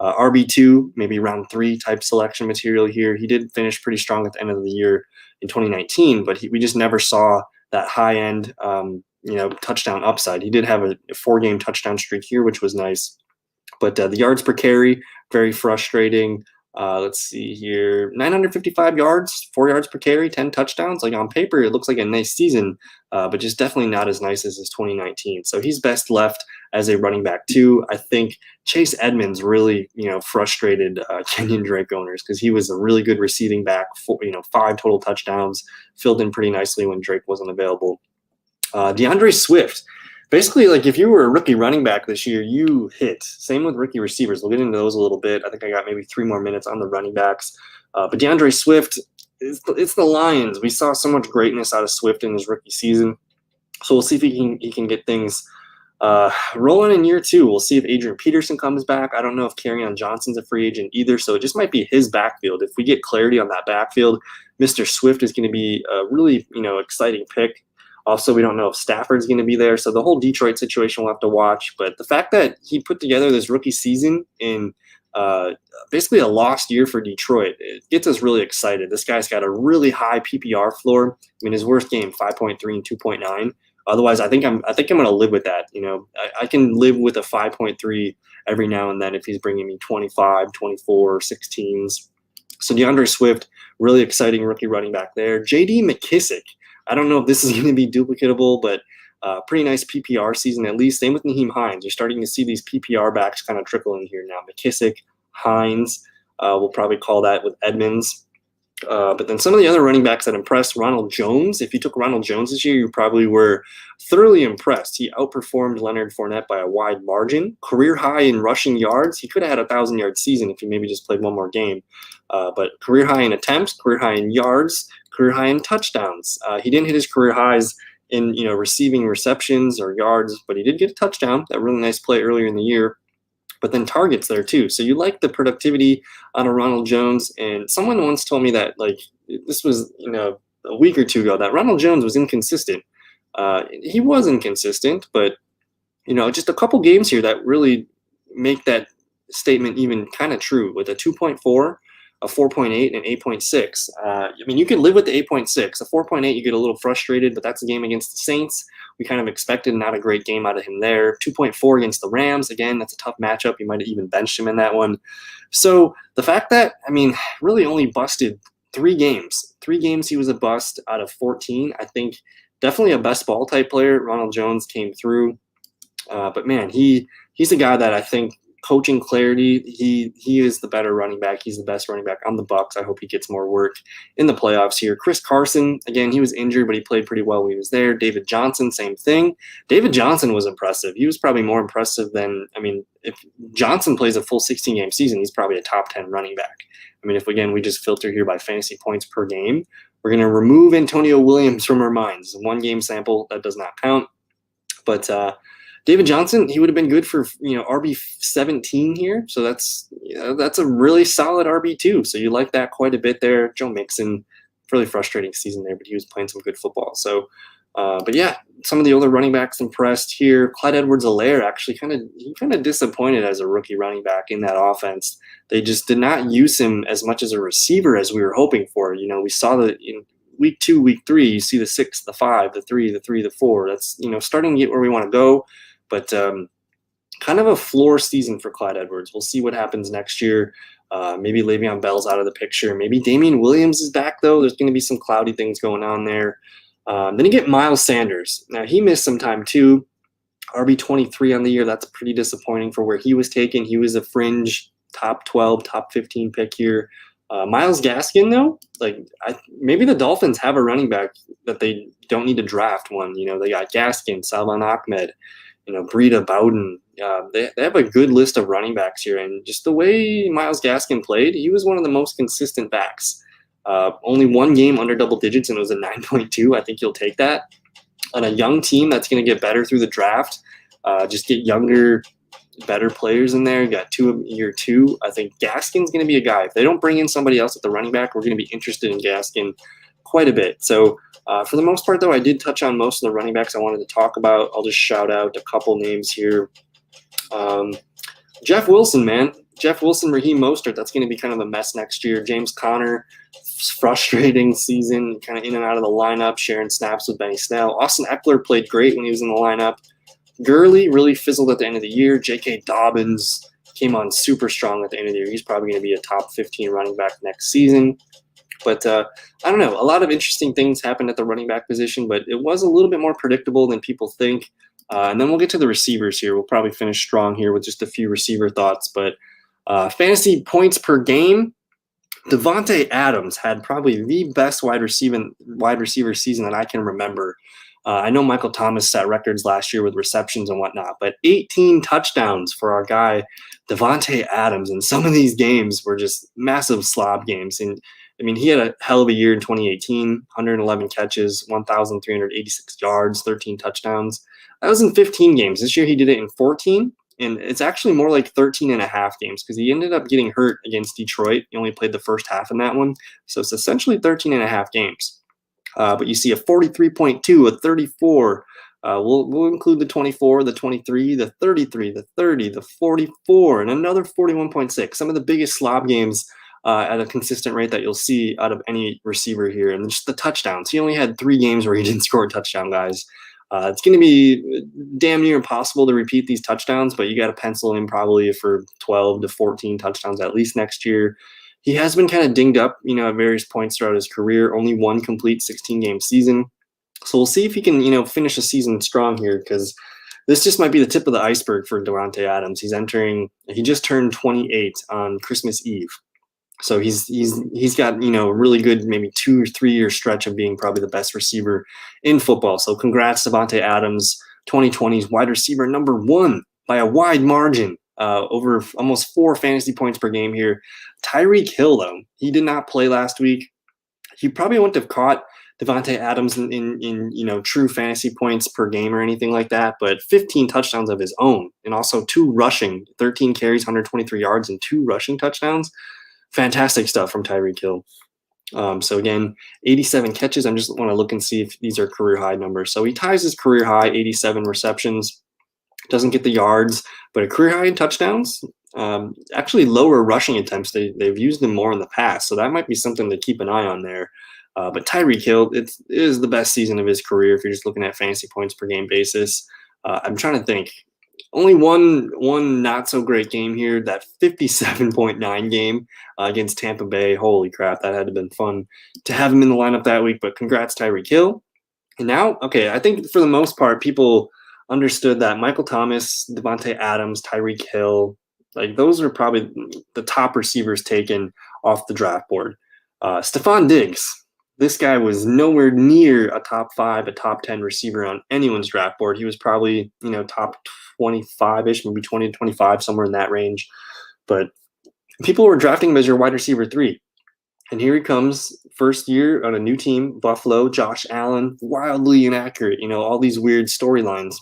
Speaker 1: RB2, maybe round 3 type selection material here. He did finish pretty strong at the end of the year in 2019, but we just never saw that high end touchdown upside. He did have a 4-game touchdown streak here, which was nice, but the yards per carry, very frustrating. Let's see here, 955 yards, 4 yards per carry, 10 touchdowns. Like on paper, it looks like a nice season, but just definitely not as nice as his 2019. So he's best left as a running back too. I think Chase Edmonds really, frustrated Kenyon Drake owners because he was a really good receiving back, 5 total touchdowns, filled in pretty nicely when Drake wasn't available. DeAndre Swift. Basically, like if you were a rookie running back this year, you hit. Same with rookie receivers. We'll get into those a little bit. I think I got maybe 3 more minutes on the running backs. But DeAndre Swift, it's the Lions. We saw so much greatness out of Swift in his rookie season. So we'll see if he can get things rolling in year 2. We'll see if Adrian Peterson comes back. I don't know if Kerryon Johnson's a free agent either. So it just might be his backfield. If we get clarity on that backfield, Mr. Swift is going to be a really exciting pick. Also, we don't know if Stafford's going to be there. So the whole Detroit situation we'll have to watch. But the fact that he put together this rookie season in basically a lost year for Detroit, it gets us really excited. This guy's got a really high PPR floor. I mean, his worst game, 5.3 and 2.9. Otherwise, I think I'm going to live with that. I can live with a 5.3 every now and then if he's bringing me 25, 24, 16s. So DeAndre Swift, really exciting rookie running back there. J.D. McKissick. I don't know if this is going to be duplicatable, but pretty nice PPR season at least. Same with Nyheim Hines. You're starting to see these PPR backs kind of trickle in here now. McKissick, Hines, we'll probably call that with Edmonds. But then some of the other running backs that impressed, Ronald Jones. If you took Ronald Jones this year, you probably were thoroughly impressed. He outperformed Leonard Fournette by a wide margin. Career high in rushing yards. He could have had a 1,000-yard season if he maybe just played one more game. But career high in attempts, career high in yards, career high in touchdowns. He didn't hit his career highs in receiving receptions or yards, but he did get a touchdown. That really nice play earlier in the year. but then targets there too. So you like the productivity out of Ronald Jones. And someone once told me that, like, this was, a week or two ago, that Ronald Jones was inconsistent. He was inconsistent, but, just a couple games here that really make that statement even kind of true, with a 2.4, a 4.8, and 8.6. You could live with the 8.6. A 4.8, you get a little frustrated, but that's a game against the Saints. We kind of expected not a great game out of him there. 2.4 against the Rams. Again, that's a tough matchup. You might have even benched him in that one. So the fact that, really only busted 3 games. 3 games he was a bust out of 14. I think definitely a best ball type player. Ronald Jones came through. But man, he's a guy that I think, coaching clarity, he is the better running back. He's the best running back on the Bucs. I hope he gets more work in the playoffs here. Chris Carson, again, he was injured, but he played pretty well when he was there. David Johnson, same thing. David Johnson was impressive. He was probably more impressive than, if Johnson plays a full 16-game season, he's probably a top 10 running back. If, again, we just filter here by fantasy points per game, we're going to remove Antonio Williams from our minds. 1-game sample, that does not count. But David Johnson, he would have been good for, RB 17 here. So that's a really solid RB 2. So you like that quite a bit there. Joe Mixon, really frustrating season there, but he was playing some good football. So, but yeah, some of the older running backs impressed here. Clyde Edwards-Helaire actually kind of disappointed as a rookie running back in that offense. They just did not use him as much as a receiver as we were hoping for. We saw that in week 2, week 3, you see the 6, the 5, the 3, the 3, the 4. That's, starting to get where we want to go. But kind of a floor season for Clyde Edwards. We'll see what happens next year. Maybe Le'Veon Bell's out of the picture. Maybe Damian Williams is back, though. There's going to be some cloudy things going on there. Then you get Miles Sanders. Now, he missed some time, too. RB 23 on the year. That's pretty disappointing for where he was taken. He was a fringe top 12, top 15 pick here. Myles Gaskin, though, maybe the Dolphins have a running back that they don't need to draft one. They got Gaskin, Salvon Ahmed, Breida Bowden. They have a good list of running backs here. And just the way Myles Gaskin played, he was one of the most consistent backs. Only 1 game under double digits, and it was a 9.2. I think you'll take that. On a young team that's going to get better through the draft, just get younger, better players in there. You got 2 year 2. I think Gaskin's going to be a guy. If they don't bring in somebody else at the running back, we're going to be interested in Gaskin quite a bit. So for the most part, though, I did touch on most of the running backs I wanted to talk about. I'll just shout out a couple names here. Jeff Wilson, man. Jeff Wilson, Raheem Mostert, that's going to be kind of a mess next year. James Conner, frustrating season, kind of in and out of the lineup, sharing snaps with Benny Snell. Austin Eckler played great when he was in the lineup. Gurley really fizzled at the end of the year. J.K. Dobbins came on super strong at the end of the year. He's probably going to be a top 15 running back next season. But I don't know. A lot of interesting things happened at the running back position, but it was a little bit more predictable than people think. And then we'll get to the receivers here. We'll probably finish strong here with just a few receiver thoughts. But fantasy points per game, Devontae Adams had probably the best wide receiver season that I can remember. I know Michael Thomas set records last year with receptions and whatnot, but 18 touchdowns for our guy Devontae Adams. And some of these games were just massive slob games. And he had a hell of a year in 2018, 111 catches, 1,386 yards, 13 touchdowns. That was in 15 games. This year he did it in 14, and it's actually more like 13 and a half games because he ended up getting hurt against Detroit. He only played the first half in that one, so it's essentially 13 and a half games. But you see a 43.2, a 34. We'll include the 24, the 23, the 33, the 30, the 44, and another 41.6. Some of the biggest slob games at a consistent rate that you'll see out of any receiver here. And just the touchdowns. He only had 3 games where he didn't score a touchdown, guys. It's going to be damn near impossible to repeat these touchdowns, but you got to pencil in probably for 12 to 14 touchdowns at least next year. He has been kind of dinged up, at various points throughout his career. Only 1 complete 16-game season. So we'll see if he can, finish a season strong here, because this just might be the tip of the iceberg for Devontae Adams. He just turned 28 on Christmas Eve. So he's got, a really good maybe 2 or 3 year stretch of being probably the best receiver in football. So congrats, Devontae Adams, 2020's wide receiver number 1 by a wide margin, over almost 4 fantasy points per game here. Tyreek Hill, though, he did not play last week. He probably wouldn't have caught Devontae Adams in true fantasy points per game or anything like that, but 15 touchdowns of his own, and also 2 rushing, 13 carries, 123 yards, and 2 rushing touchdowns. Fantastic stuff from Tyreek Hill. So again, 87 catches. I just want to look and see if these are career high numbers. So he ties his career high, 87 receptions. Doesn't get the yards, but a career high in touchdowns. Actually, lower rushing attempts. They've used them more in the past, so that might be something to keep an eye on there. But Tyreek Hill, it is the best season of his career if you're just looking at fantasy points per game basis. I'm trying to think. Only one not so great game here. That 57.9 game against Tampa Bay. Holy crap, that had to have been fun to have him in the lineup that week. But congrats, Tyreek Hill. And now, okay, I think for the most part, people understood that Michael Thomas, Devontae Adams, Tyreek Hill, like those are probably the top receivers taken off the draft board. Stephon Diggs, this guy was nowhere near a top 5, a top 10 receiver on anyone's draft board. He was probably, top 25-ish, maybe 20 to 25, somewhere in that range. But people were drafting him as your wide receiver 3. And here he comes, first year on a new team, Buffalo, Josh Allen, wildly inaccurate, all these weird storylines.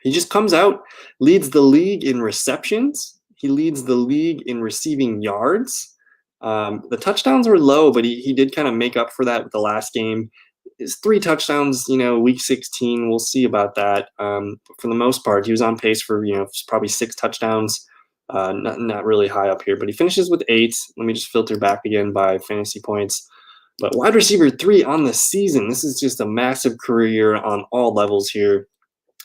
Speaker 1: He just comes out, leads the league in receptions. He leads the league in receiving yards. The touchdowns were low, but he did kind of make up for that with the last game. His 3 touchdowns, week 16, we'll see about that. For the most part, he was on pace for, probably 6 touchdowns. Not really high up here, but he finishes with 8. Let me just filter back again by fantasy points. But wide receiver 3 on the season. This is just a massive career year on all levels here.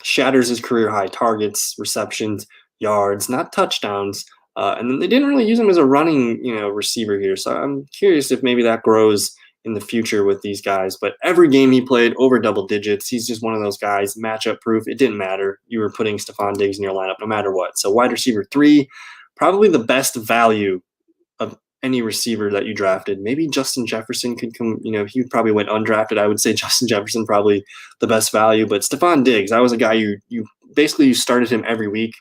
Speaker 1: Shatters his career high targets, receptions, yards, not touchdowns. And then they didn't really use him as a running, receiver here. So I'm curious if maybe that grows in the future with these guys. But every game he played over double digits. He's just one of those guys, matchup proof. It didn't matter. You were putting Stephon Diggs in your lineup no matter what. So wide receiver 3, probably the best value of any receiver that you drafted. Maybe Justin Jefferson could come, he probably went undrafted. I would say Justin Jefferson probably the best value. But Stephon Diggs, that was a guy you started him every week.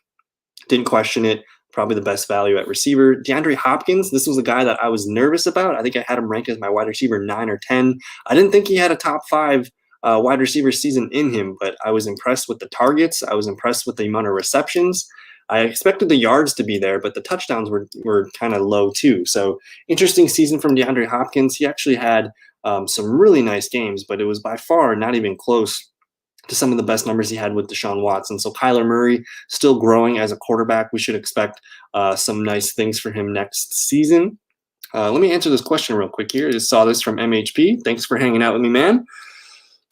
Speaker 1: Didn't question it. Probably the best value at receiver. DeAndre Hopkins, this was a guy that I was nervous about. I think I had him ranked as my wide receiver 9 or 10. I didn't think he had a top 5 wide receiver season in him, but I was impressed with the targets. I was impressed with the amount of receptions. I expected the yards to be there, but the touchdowns were kind of low too. So interesting season from DeAndre Hopkins. He actually had some really nice games, but it was by far not even close to some of the best numbers he had with Deshaun Watson. So Kyler Murray still growing as a quarterback. We should expect some nice things for him next season. Let me answer this question real quick here. I just saw this from MHP. Thanks for hanging out with me, man.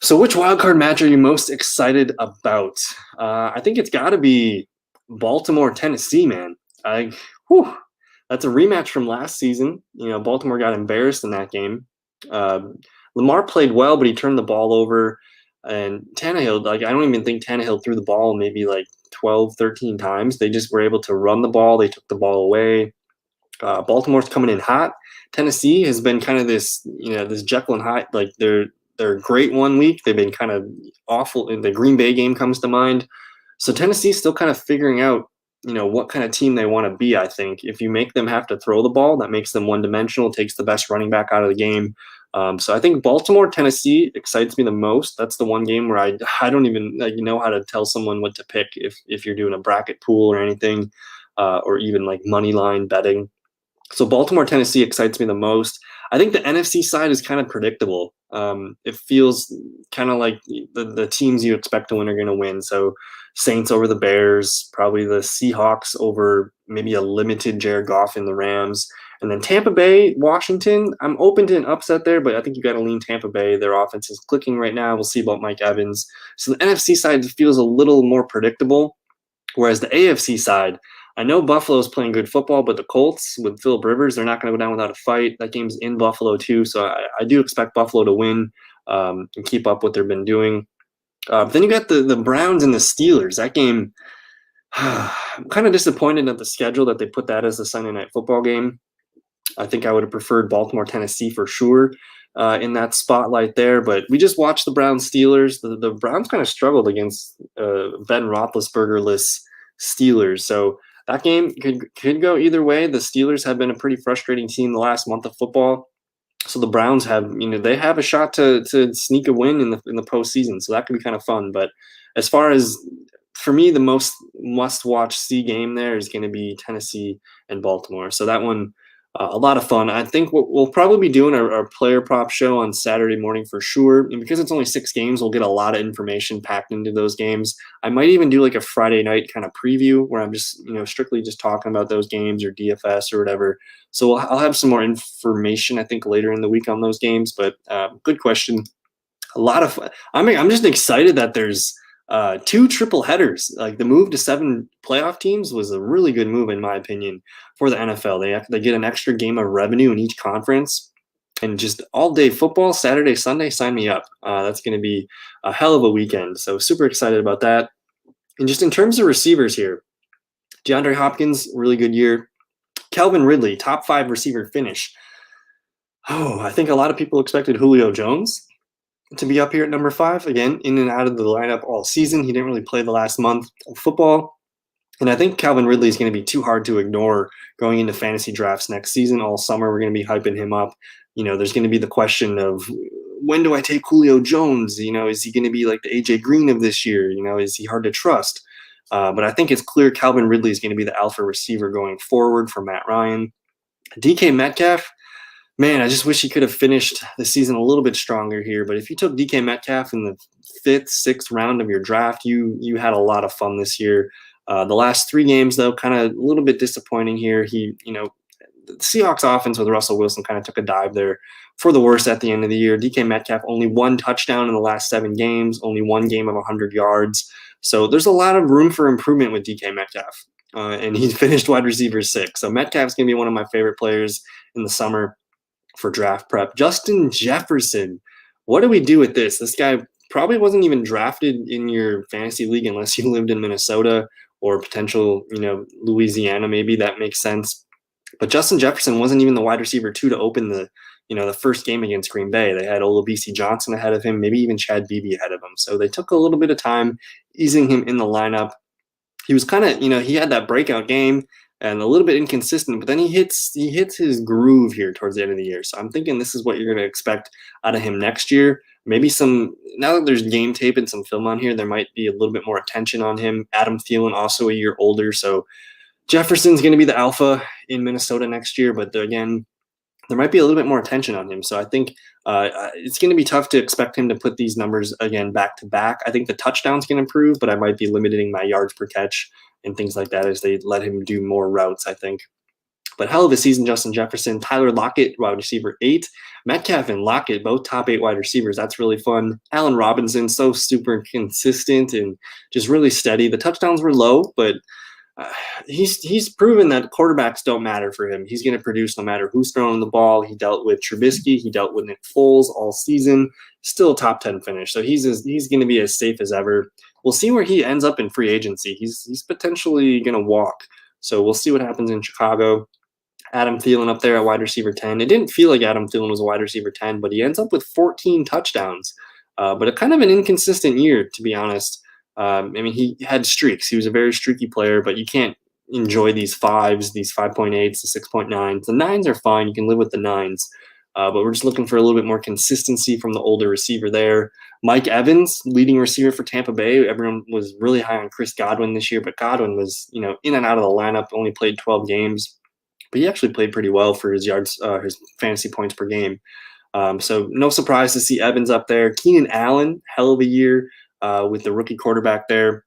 Speaker 1: So which wildcard match are you most excited about? I think it's got to be Baltimore, Tennessee, man. That's a rematch from last season. Baltimore got embarrassed in that game. Lamar played well, but he turned the ball over. And Tannehill, I don't even think Tannehill threw the ball maybe 12, 13 times. They just were able to run the ball. They took the ball away. Baltimore's coming in hot. Tennessee has been kind of this Jekyll and Hyde. They're great one week. They've been kind of awful. The Green Bay game comes to mind. So Tennessee's still kind of figuring out, what kind of team they want to be, I think. If you make them have to throw the ball, that makes them one-dimensional, takes the best running back out of the game. So I think Baltimore, Tennessee excites me the most. That's the one game where I don't even know how to tell someone what to pick if you're doing a bracket pool or anything, or even money line betting. So Baltimore, Tennessee excites me the most. I think the NFC side is kind of predictable. It feels kind of like the teams you expect to win are going to win. So Saints over the Bears, probably the Seahawks over maybe a limited Jared Goff in the Rams. And then Tampa Bay, Washington, I'm open to an upset there, but I think you got to lean Tampa Bay. Their offense is clicking right now. We'll see about Mike Evans. So the NFC side feels a little more predictable, whereas the AFC side, I know Buffalo's playing good football, but the Colts with Phillip Rivers, they're not going to go down without a fight. That game's in Buffalo too, so I do expect Buffalo to win and keep up what they've been doing. Then you got the Browns and the Steelers. That game, I'm kind of disappointed at the schedule that they put that as the Sunday night football game. I think I would have preferred Baltimore, Tennessee for sure in that spotlight there. But we just watched the Browns Steelers. The Browns kind of struggled against Ben Roethlisberger-less Steelers. So that game could go either way. The Steelers have been a pretty frustrating team the last month of football. So the Browns have, they have a shot to sneak a win in the postseason. So that could be kind of fun. But as far as for me, the most must-watch C game there is going to be Tennessee and Baltimore. So that one, a lot of fun. I think we'll probably be doing our player prop show on Saturday morning for sure. And because it's only 6 games, we'll get a lot of information packed into those games. I might even do like a Friday night kind of preview where I'm just, strictly just talking about those games or DFS or whatever. So I'll have some more information, I think, later in the week on those games. But good question. A lot of fun. I'm just excited that there's 2 triple headers. Like the move to 7 playoff teams was a really good move, in my opinion, for the NFL. They get an extra game of revenue in each conference. And just all day football, Saturday, Sunday, sign me up. That's going to be a hell of a weekend. So super excited about that. And just in terms of receivers here, DeAndre Hopkins, really good year. Calvin Ridley, top 5 receiver finish. Oh, I think a lot of people expected Julio Jones to be up here at number 5. Again, in and out of the lineup all season. He didn't really play the last month of football. And I think Calvin Ridley is going to be too hard to ignore going into fantasy drafts next season. All summer, we're going to be hyping him up. There's going to be the question of, when do I take Julio Jones? Is he going to be like the AJ Green of this year? Is he hard to trust? But I think it's clear Calvin Ridley is going to be the alpha receiver going forward for Matt Ryan. DK Metcalf, man, I just wish he could have finished the season a little bit stronger here. But if you took DK Metcalf in the 5th, 6th round of your draft, you had a lot of fun this year. The last 3 games, though, kind of a little bit disappointing here. The Seahawks offense with Russell Wilson kind of took a dive there for the worse at the end of the year. DK Metcalf, only 1 touchdown in the last 7 games, only 1 game of 100 yards. So there's a lot of room for improvement with DK Metcalf. And he finished wide receiver 6. So Metcalf's going to be one of my favorite players in the summer for draft prep. Justin Jefferson, what do we do with this? This guy probably wasn't even drafted in your fantasy league unless you lived in Minnesota or potential, Louisiana, maybe that makes sense. But Justin Jefferson wasn't even the wide receiver 2 to open the first game against Green Bay. They had Olabisi Johnson ahead of him, maybe even Chad Beebe ahead of him. So they took a little bit of time easing him in the lineup. He was kind of, he had that breakout game and a little bit inconsistent, but then he hits his groove here towards the end of the year. So I'm thinking this is what you're going to expect out of him next year. Maybe now that there's game tape and some film on here, there might be a little bit more attention on him. Adam Thielen, also a year older. So Jefferson's going to be the alpha in Minnesota next year, but again, there might be a little bit more attention on him. So I think it's going to be tough to expect him to put these numbers again back to back. I think the touchdowns can improve, but I might be limiting my yards per catch and things like that as they let him do more routes, I think. But hell of a season, Justin Jefferson. Tyler Lockett, wide receiver 8. Metcalf and Lockett, both top 8 wide receivers. That's really fun. Allen Robinson, so super consistent and just really steady. The touchdowns were low, but he's proven that quarterbacks don't matter for him. He's going to produce no matter who's throwing the ball. He dealt with Trubisky. He dealt with Nick Foles all season. Still a top 10 finish. So he's going to be as safe as ever. We'll see where he ends up in free agency. He's potentially going to walk. So we'll see what happens in Chicago. Adam Thielen up there at wide receiver 10. It didn't feel like Adam Thielen was a wide receiver 10, but he ends up with 14 touchdowns. But a kind of an inconsistent year, to be honest. He had streaks. He was a very streaky player, but you can't enjoy these 5s, these 5.8s, the 6.9s. The 9s are fine. You can live with the 9s. But we're just looking for a little bit more consistency from the older receiver there. Mike Evans, leading receiver for Tampa Bay. Everyone was really high on Chris Godwin this year, but Godwin was, in and out of the lineup, only played 12 games. But he actually played pretty well for his yards, his fantasy points per game. So no surprise to see Evans up there. Keenan Allen, hell of a year with the rookie quarterback there.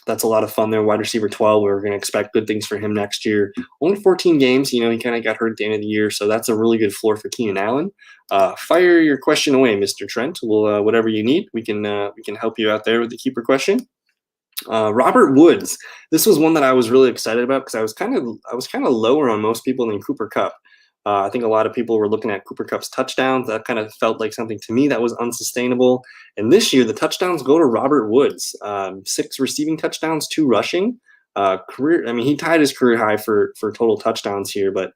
Speaker 1: That's a lot of fun there. Wide receiver 12. We're going to expect good things for him next year. Only 14 games. He kind of got hurt at the end of the year, so that's a really good floor for Keenan Allen. Fire your question away, Mr. Trent. We'll whatever you need, we can help you out there with the keeper question. Robert Woods. This was one that I was really excited about because I was kind of lower on most people than Cooper Kupp. I think a lot of people were looking at Cooper Kupp's touchdowns. That kind of felt like something to me that was unsustainable. And this year, the touchdowns go to Robert Woods. 6 receiving touchdowns, 2 rushing. He tied his career high for total touchdowns here. But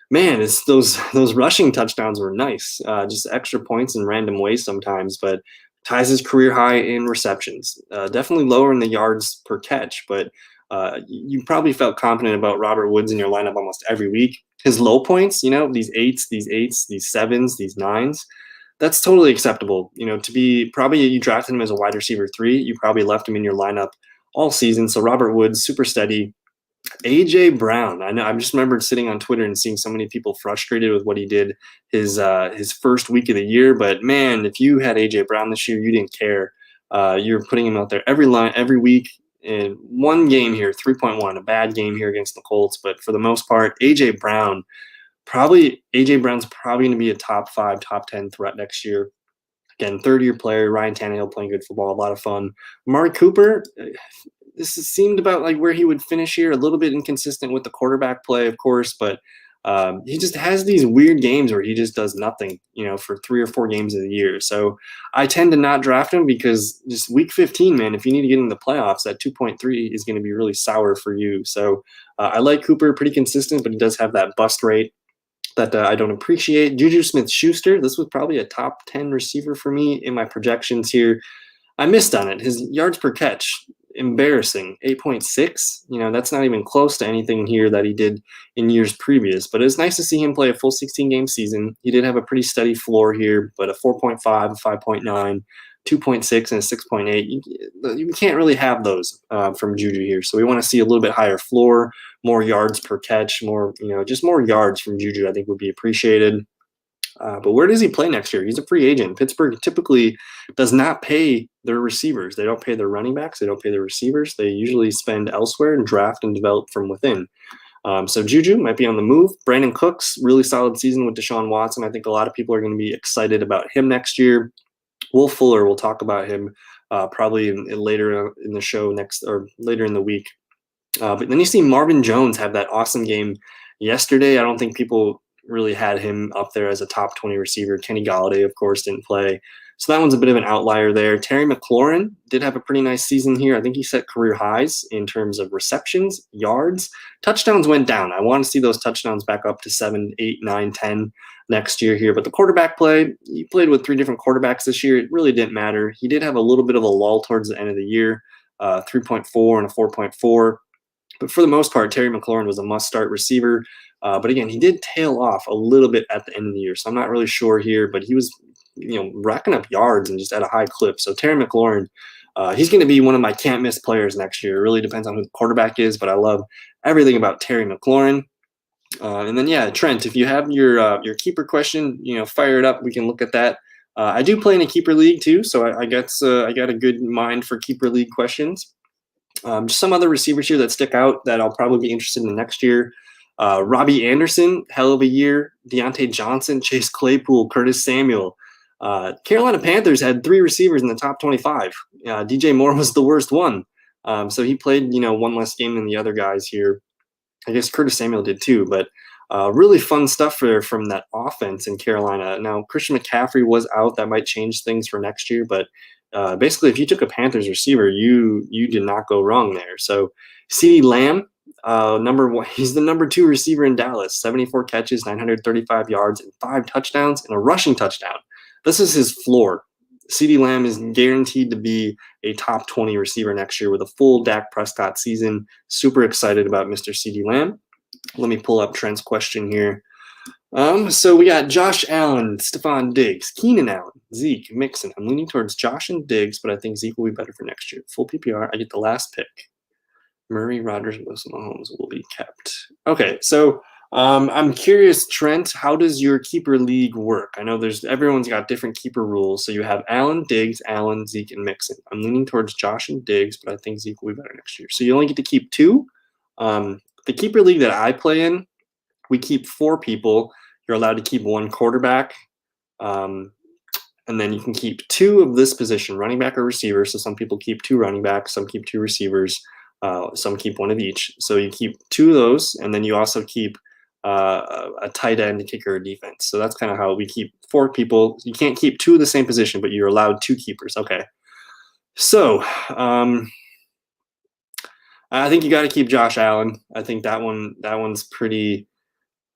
Speaker 1: man, it's those rushing touchdowns were nice. Just extra points in random ways sometimes, but ties his career high in receptions. Definitely lower in the yards per catch, but You probably felt confident about Robert Woods in your lineup almost every week. His low points, these eights, these sevens, these nines, that's totally acceptable. To be probably you drafted him as a wide receiver 3, you probably left him in your lineup all season. So Robert Woods, super steady. AJ Brown, I know. I just remembered sitting on Twitter and seeing so many people frustrated with what he did his first week of the year. But man, if you had AJ Brown this year, you didn't care. You're putting him out there every week. In one game here, 3.1, a bad game here against the Colts, but for the most part, AJ Brown's probably going to be a top 5, top 10 threat next year. Again, third-year player, Ryan Tannehill playing good football, a lot of fun. Amari Cooper, this seemed about like where he would finish here, a little bit inconsistent with the quarterback play, of course, but he just has these weird games where he just does nothing, for 3 or 4 games of the year. So I tend to not draft him because just week 15, man, if you need to get in the playoffs, that 2.3 is going to be really sour for you. So I like Cooper, pretty consistent, but he does have that bust rate that I don't appreciate. Juju Smith-Schuster, this was probably a top 10 receiver for me in my projections here. I missed on it. His yards per catch, embarrassing, 8.6. That's not even close to anything here that he did in years previous. But it's nice to see him play a full 16-game season. He did have a pretty steady floor here, but a 4.5, a 5.9, 2.6, and a 6.8. You can't really have those from Juju here. So we want to see a little bit higher floor, more yards per catch, just more yards from Juju I think would be appreciated. But where does he play next year? He's a free agent. Pittsburgh typically does not pay their receivers. They don't pay their running backs. They don't pay their receivers. They usually spend elsewhere and draft and develop from within. So Juju might be on the move. Brandon Cooks, really solid season with Deshaun Watson. I think a lot of people are going to be excited about him next year. Will Fuller, we'll talk about him probably later in the show later in the week. But then you see Marvin Jones have that awesome game yesterday. I don't think people really had him up there as a top 20 receiver. Kenny Golladay, of course, didn't play. So that one's a bit of an outlier there. Terry McLaurin did have a pretty nice season here. I think he set career highs in terms of receptions, yards. Touchdowns went down. I want to see those touchdowns back up to 7, 8, 9, 10 next year here. But the quarterback play, he played with 3 different quarterbacks this year. It really didn't matter. He did have a little bit of a lull towards the end of the year, 3.4 and a 4.4. But for the most part, Terry McLaurin was a must-start receiver. But again, he did tail off a little bit at the end of the year, so I'm not really sure here. But he was, racking up yards and just at a high clip. So Terry McLaurin, he's going to be one of my can't-miss players next year. It really depends on who the quarterback is, but I love everything about Terry McLaurin. And then, yeah, Trent, if you have your keeper question, fire it up. We can look at that. I do play in a keeper league too, so I guess I got a good mind for keeper league questions. Just some other receivers here that stick out that I'll probably be interested in next year. Robbie Anderson, hell of a year. Deontay Johnson, Chase Claypool, Curtis Samuel. Carolina Panthers had 3 receivers in the top 25. DJ Moore was the worst one. So he played, one less game than the other guys here. I guess Curtis Samuel did too, but really fun stuff from that offense in Carolina. Now, Christian McCaffrey was out. That might change things for next year, but basically, if you took a Panthers receiver, you did not go wrong there. So CeeDee Lamb, number 1, he's the number 2 receiver in Dallas, 74 catches, 935 yards, and 5 touchdowns, and a rushing touchdown. This is his floor. CeeDee Lamb is guaranteed to be a top 20 receiver next year with a full Dak Prescott season. Super excited about Mr. CeeDee Lamb. Let me pull up Trent's question here. So we got Josh Allen, Stephon Diggs, Keenan Allen, Zeke, Mixon. I'm leaning towards Josh and Diggs, but I think Zeke will be better for next year. Full PPR, I get the last pick. Murray, Rodgers, Wilson, Mahomes will be kept. Okay, so I'm curious, Trent, how does your keeper league work? I know everyone's got different keeper rules. So you have Allen, Diggs, Allen, Zeke, and Mixon. I'm leaning towards Josh and Diggs, but I think Zeke will be better next year. So you only get to keep 2. The keeper league that I play in, we keep 4 people. You're allowed to keep 1 quarterback. And then you can keep 2 of this position, running back or receiver. So some people keep 2 running backs, some keep 2 receivers, some keep 1 of each. So you keep 2 of those, and then you also keep a tight end, a kicker, or defense. So that's kind of how we keep 4 people. You can't keep 2 of the same position, but you're allowed 2 keepers. Okay. So I think you got to keep Josh Allen. I think that one's pretty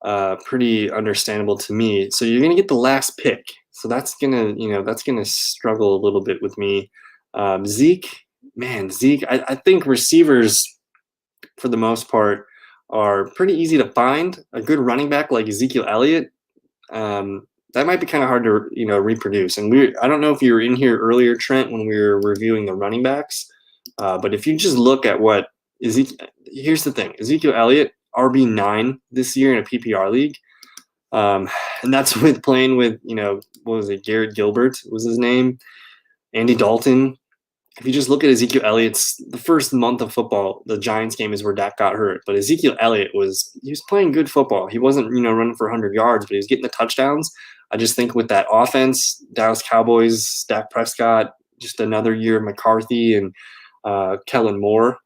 Speaker 1: understandable to me. So you're gonna get the last pick. So that's gonna struggle a little bit with me. Zeke, I think receivers. for the most part, are pretty easy to find. A good running back like Ezekiel Elliott, that might be kind of hard to reproduce. And I don't know if you were in here earlier, Trent, when we were reviewing the running backs, but if you just look at what here's the thing: Ezekiel Elliott RB9 this year in a PPR league, and that's with playing with what was it? Garrett Gilbert was his name, Andy Dalton. If you just look at Ezekiel Elliott's the first month of football, the Giants game is where Dak got hurt. But Ezekiel Elliott was playing good football. He wasn't running for 100 yards, but he was getting the touchdowns. I just think with that offense, Dallas Cowboys, Dak Prescott, just another year of McCarthy and Kellen Moore.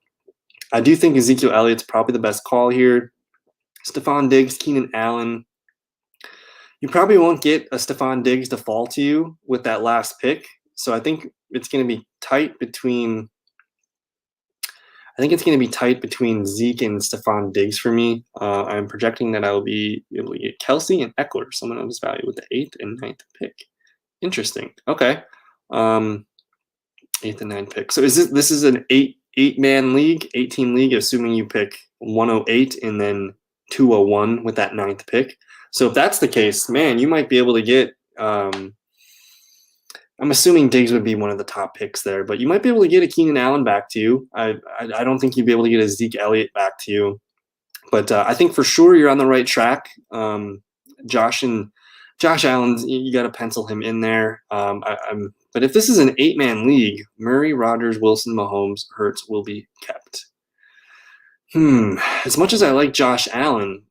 Speaker 1: I do think Ezekiel Elliott's probably the best call here. Stephon Diggs, Keenan Allen. You probably won't get a Stephon Diggs to fall to you with that last pick. So I think it's going to be tight between Zeke and Stephon Diggs for me. I'm projecting that I will be able to get Kelsey and Eckler, someone of his value, with the 8th and 9th pick. Interesting. Okay. 8th and 9th pick. So this is an 8-man league, 8-team league, assuming you pick 108 and then 201 with that 9th pick. So if that's the case, man, you might be able to get I'm assuming Diggs would be one of the top picks there, but you might be able to get a Keenan Allen back to you. I don't think you'd be able to get a Zeke Elliott back to you, but I think for sure you're on the right track. Josh Allen, you got to pencil him in there. But if this is an 8-man league, Murray, Rodgers, Wilson, Mahomes, Hurts will be kept. As much as I like Josh Allen,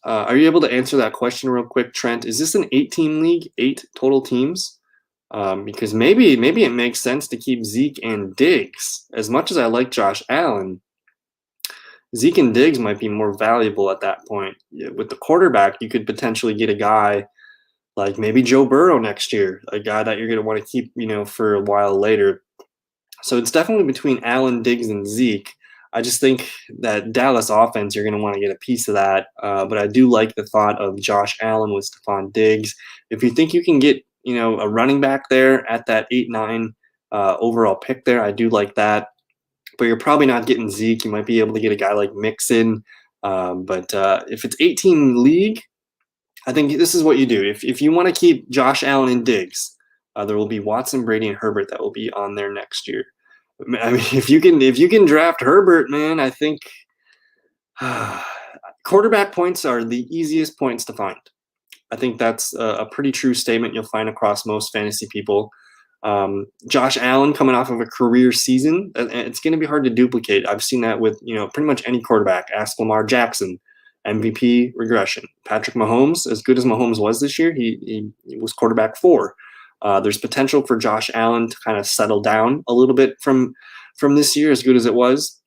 Speaker 1: are you able to answer that question real quick, Trent? Is this an 8-team league, 8 total teams? Because maybe it makes sense to keep Zeke and Diggs. As much as I like Josh Allen, Zeke and Diggs might be more valuable at that point. With the quarterback, you could potentially get a guy like maybe Joe Burrow next year, a guy that you're going to want to keep, for a while later. So it's definitely between Allen, Diggs, and Zeke. I just think that Dallas offense, you're going to want to get a piece of that. But I do like the thought of Josh Allen with Stephon Diggs. If you think you can get, a running back there at that 8-9 overall pick there, I do like that. But you're probably not getting Zeke. You might be able to get a guy like Mixon. But if it's 18 league, I think this is what you do. If you want to keep Josh Allen and Diggs, there will be Watson, Brady, and Herbert that will be on there next year. I mean, if you can draft Herbert, man, I think quarterback points are the easiest points to find. I think that's a pretty true statement you'll find across most fantasy people. Josh Allen coming off of a career season, it's going to be hard to duplicate. I've seen that with pretty much any quarterback. Ask Lamar Jackson, MVP regression. Patrick Mahomes, as good as Mahomes was this year, he was quarterback 4. There's potential for Josh Allen to kind of settle down a little bit from this year, as good as it was.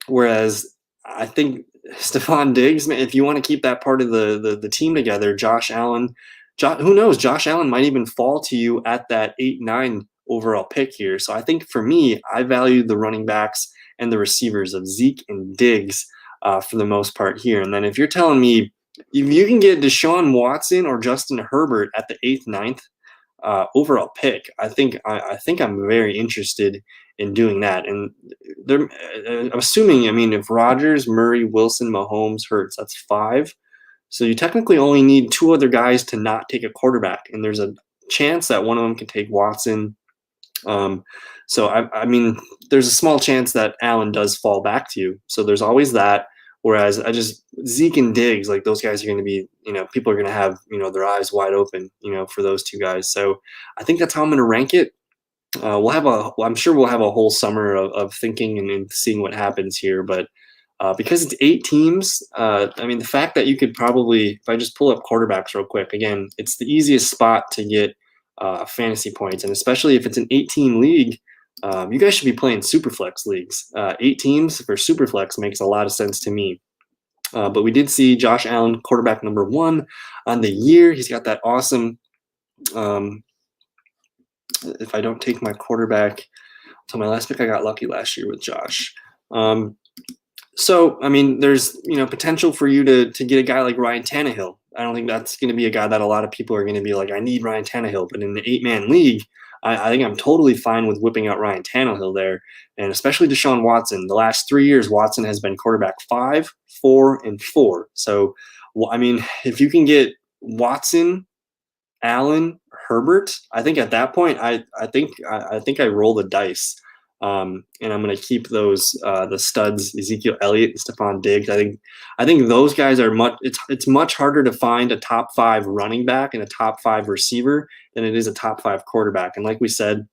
Speaker 1: Whereas I think Stephon Diggs, man, if you want to keep that part of the team together, Josh Allen, who knows? Josh Allen might even fall to you at that 8-9 overall pick here. So I think for me, I value the running backs and the receivers of Zeke and Diggs for the most part here. And then if you're telling me if you can get Deshaun Watson or Justin Herbert at the 8th, 9th overall pick, I think I'm very interested in doing that. And I'm assuming, if Rodgers, Murray, Wilson, Mahomes, Hurts, that's 5. So you technically only need 2 other guys to not take a quarterback, and there's a chance that one of them can take Watson. So there's a small chance that Allen does fall back to you. So there's always that. Whereas Zeke and Diggs, like those guys are going to be, people are going to have, their eyes wide open, for those 2 guys. So I think that's how I'm going to rank it. I'm sure we'll have a whole summer of thinking and seeing what happens here. But because it's 8 teams, the fact that you could probably, if I just pull up quarterbacks real quick, again, it's the easiest spot to get fantasy points. And especially if it's an 8-team league, you guys should be playing Superflex leagues. 8 teams for Superflex makes a lot of sense to me. But we did see Josh Allen, quarterback number 1 on the year. He's got that awesome, if I don't take my quarterback, so my last pick, I got lucky last year with Josh. So, there's, potential for you to get a guy like Ryan Tannehill I don't think that's going to be a guy that a lot of people are going to be like, I need Ryan Tannehill. But in the 8-man league, I think I'm totally fine with whipping out Ryan Tannehill there, and especially Deshaun Watson. The last 3 years, Watson has been quarterback 5, 4, and 4. So, I mean, if you can get Watson, Allen, Herbert, I think at that point, I think I roll the dice, and I'm going to keep those the studs, Ezekiel Elliott and Stephon Diggs. I think those guys are much. It's much harder to find a top 5 running back and a top 5 receiver than it is a top 5 quarterback. And like we said,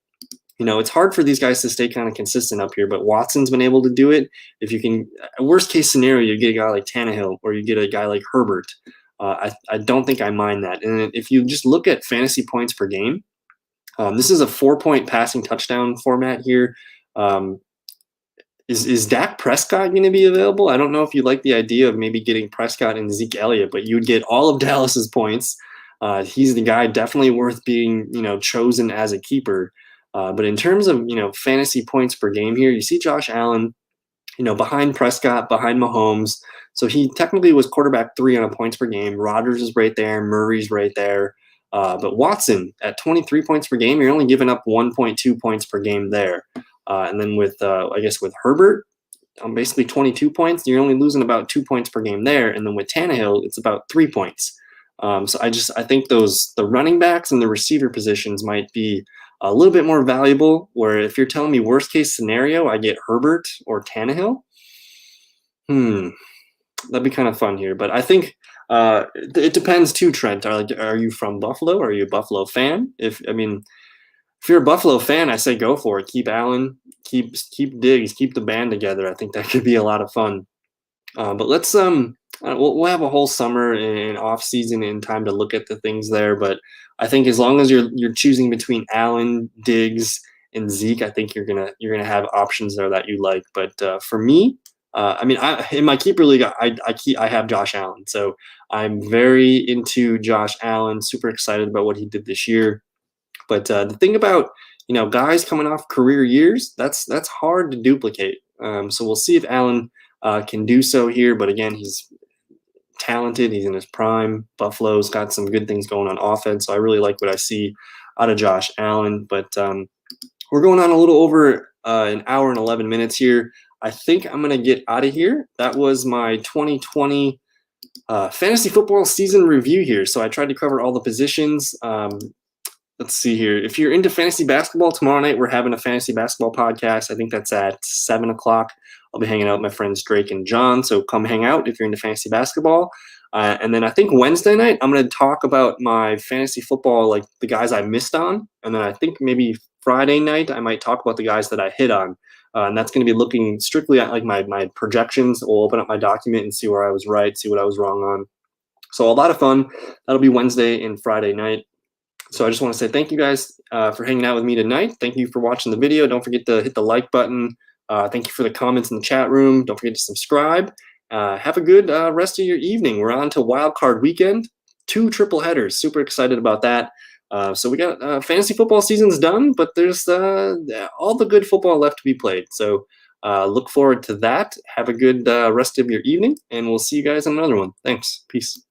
Speaker 1: it's hard for these guys to stay kind of consistent up here, but Watson's been able to do it. If you can, worst case scenario, you get a guy like Tannehill or you get a guy like Herbert. I don't think I mind that. And if you just look at fantasy points per game, this is a 4-point passing touchdown format here. Is Dak Prescott going to be available? I don't know if you like the idea of maybe getting Prescott and Zeke Elliott, but you'd get all of Dallas's points. He's the guy definitely worth being, chosen as a keeper. But in terms of, fantasy points per game here, you see Josh Allen, behind Prescott, behind Mahomes. So he technically was quarterback 3 on a points per game. Rodgers is right there. Murray's right there. But Watson at 23 points per game, you're only giving up 1.2 points per game there. And then with Herbert, basically 22 points, you're only losing about 2 points per game there. And then with Tannehill, it's about 3 points. So I think the running backs and the receiver positions might be a little bit more valuable, where if you're telling me worst case scenario, I get Herbert or Tannehill, that'd be kind of fun here. But I think it depends too, Trent. Are you from Buffalo? Are you a Buffalo fan? If you're a Buffalo fan, I say go for it. Keep Allen, keep Diggs, keep the band together. I think that could be a lot of fun. But let's we'll have a whole summer and off season and time to look at the things there. But I think as long as you're choosing between Allen, Diggs, and Zeke, I think you're gonna have options there that you like. But for me, in my keeper league, I have Josh Allen, so I'm very into Josh Allen. Super excited about what he did this year. But the thing about guys coming off career years, that's hard to duplicate. So we'll see if Allen can do so here. But again, he's talented. He's in his prime. Buffalo's got some good things going on offense. So I really like what I see out of Josh Allen. But we're going on a little over an hour and 11 minutes here. I think I'm going to get out of here. That was my 2020 fantasy football season review here. So I tried to cover all the positions. Let's see here. If you're into fantasy basketball, tomorrow night we're having a fantasy basketball podcast. I think that's at 7 o'clock. I'll be hanging out with my friends Drake and John, so come hang out if you're into fantasy basketball. And then I think Wednesday night I'm going to talk about my fantasy football, like the guys I missed on. And then I think maybe Friday night I might talk about the guys that I hit on. And that's going to be looking strictly at like my projections. We'll open up my document and see where I was right, see what I was wrong on. So a lot of fun. That'll be Wednesday and Friday night. So I just want to say thank you guys for hanging out with me tonight. Thank you for watching the video. Don't forget to hit the like button. Thank you for the comments in the chat room. Don't forget to subscribe. Have a good rest of your evening. We're on to Wild Card Weekend. 2 triple headers. Super excited about that. So we got fantasy football season's done, but there's all the good football left to be played. So look forward to that. Have a good rest of your evening, and we'll see you guys on another one. Thanks. Peace.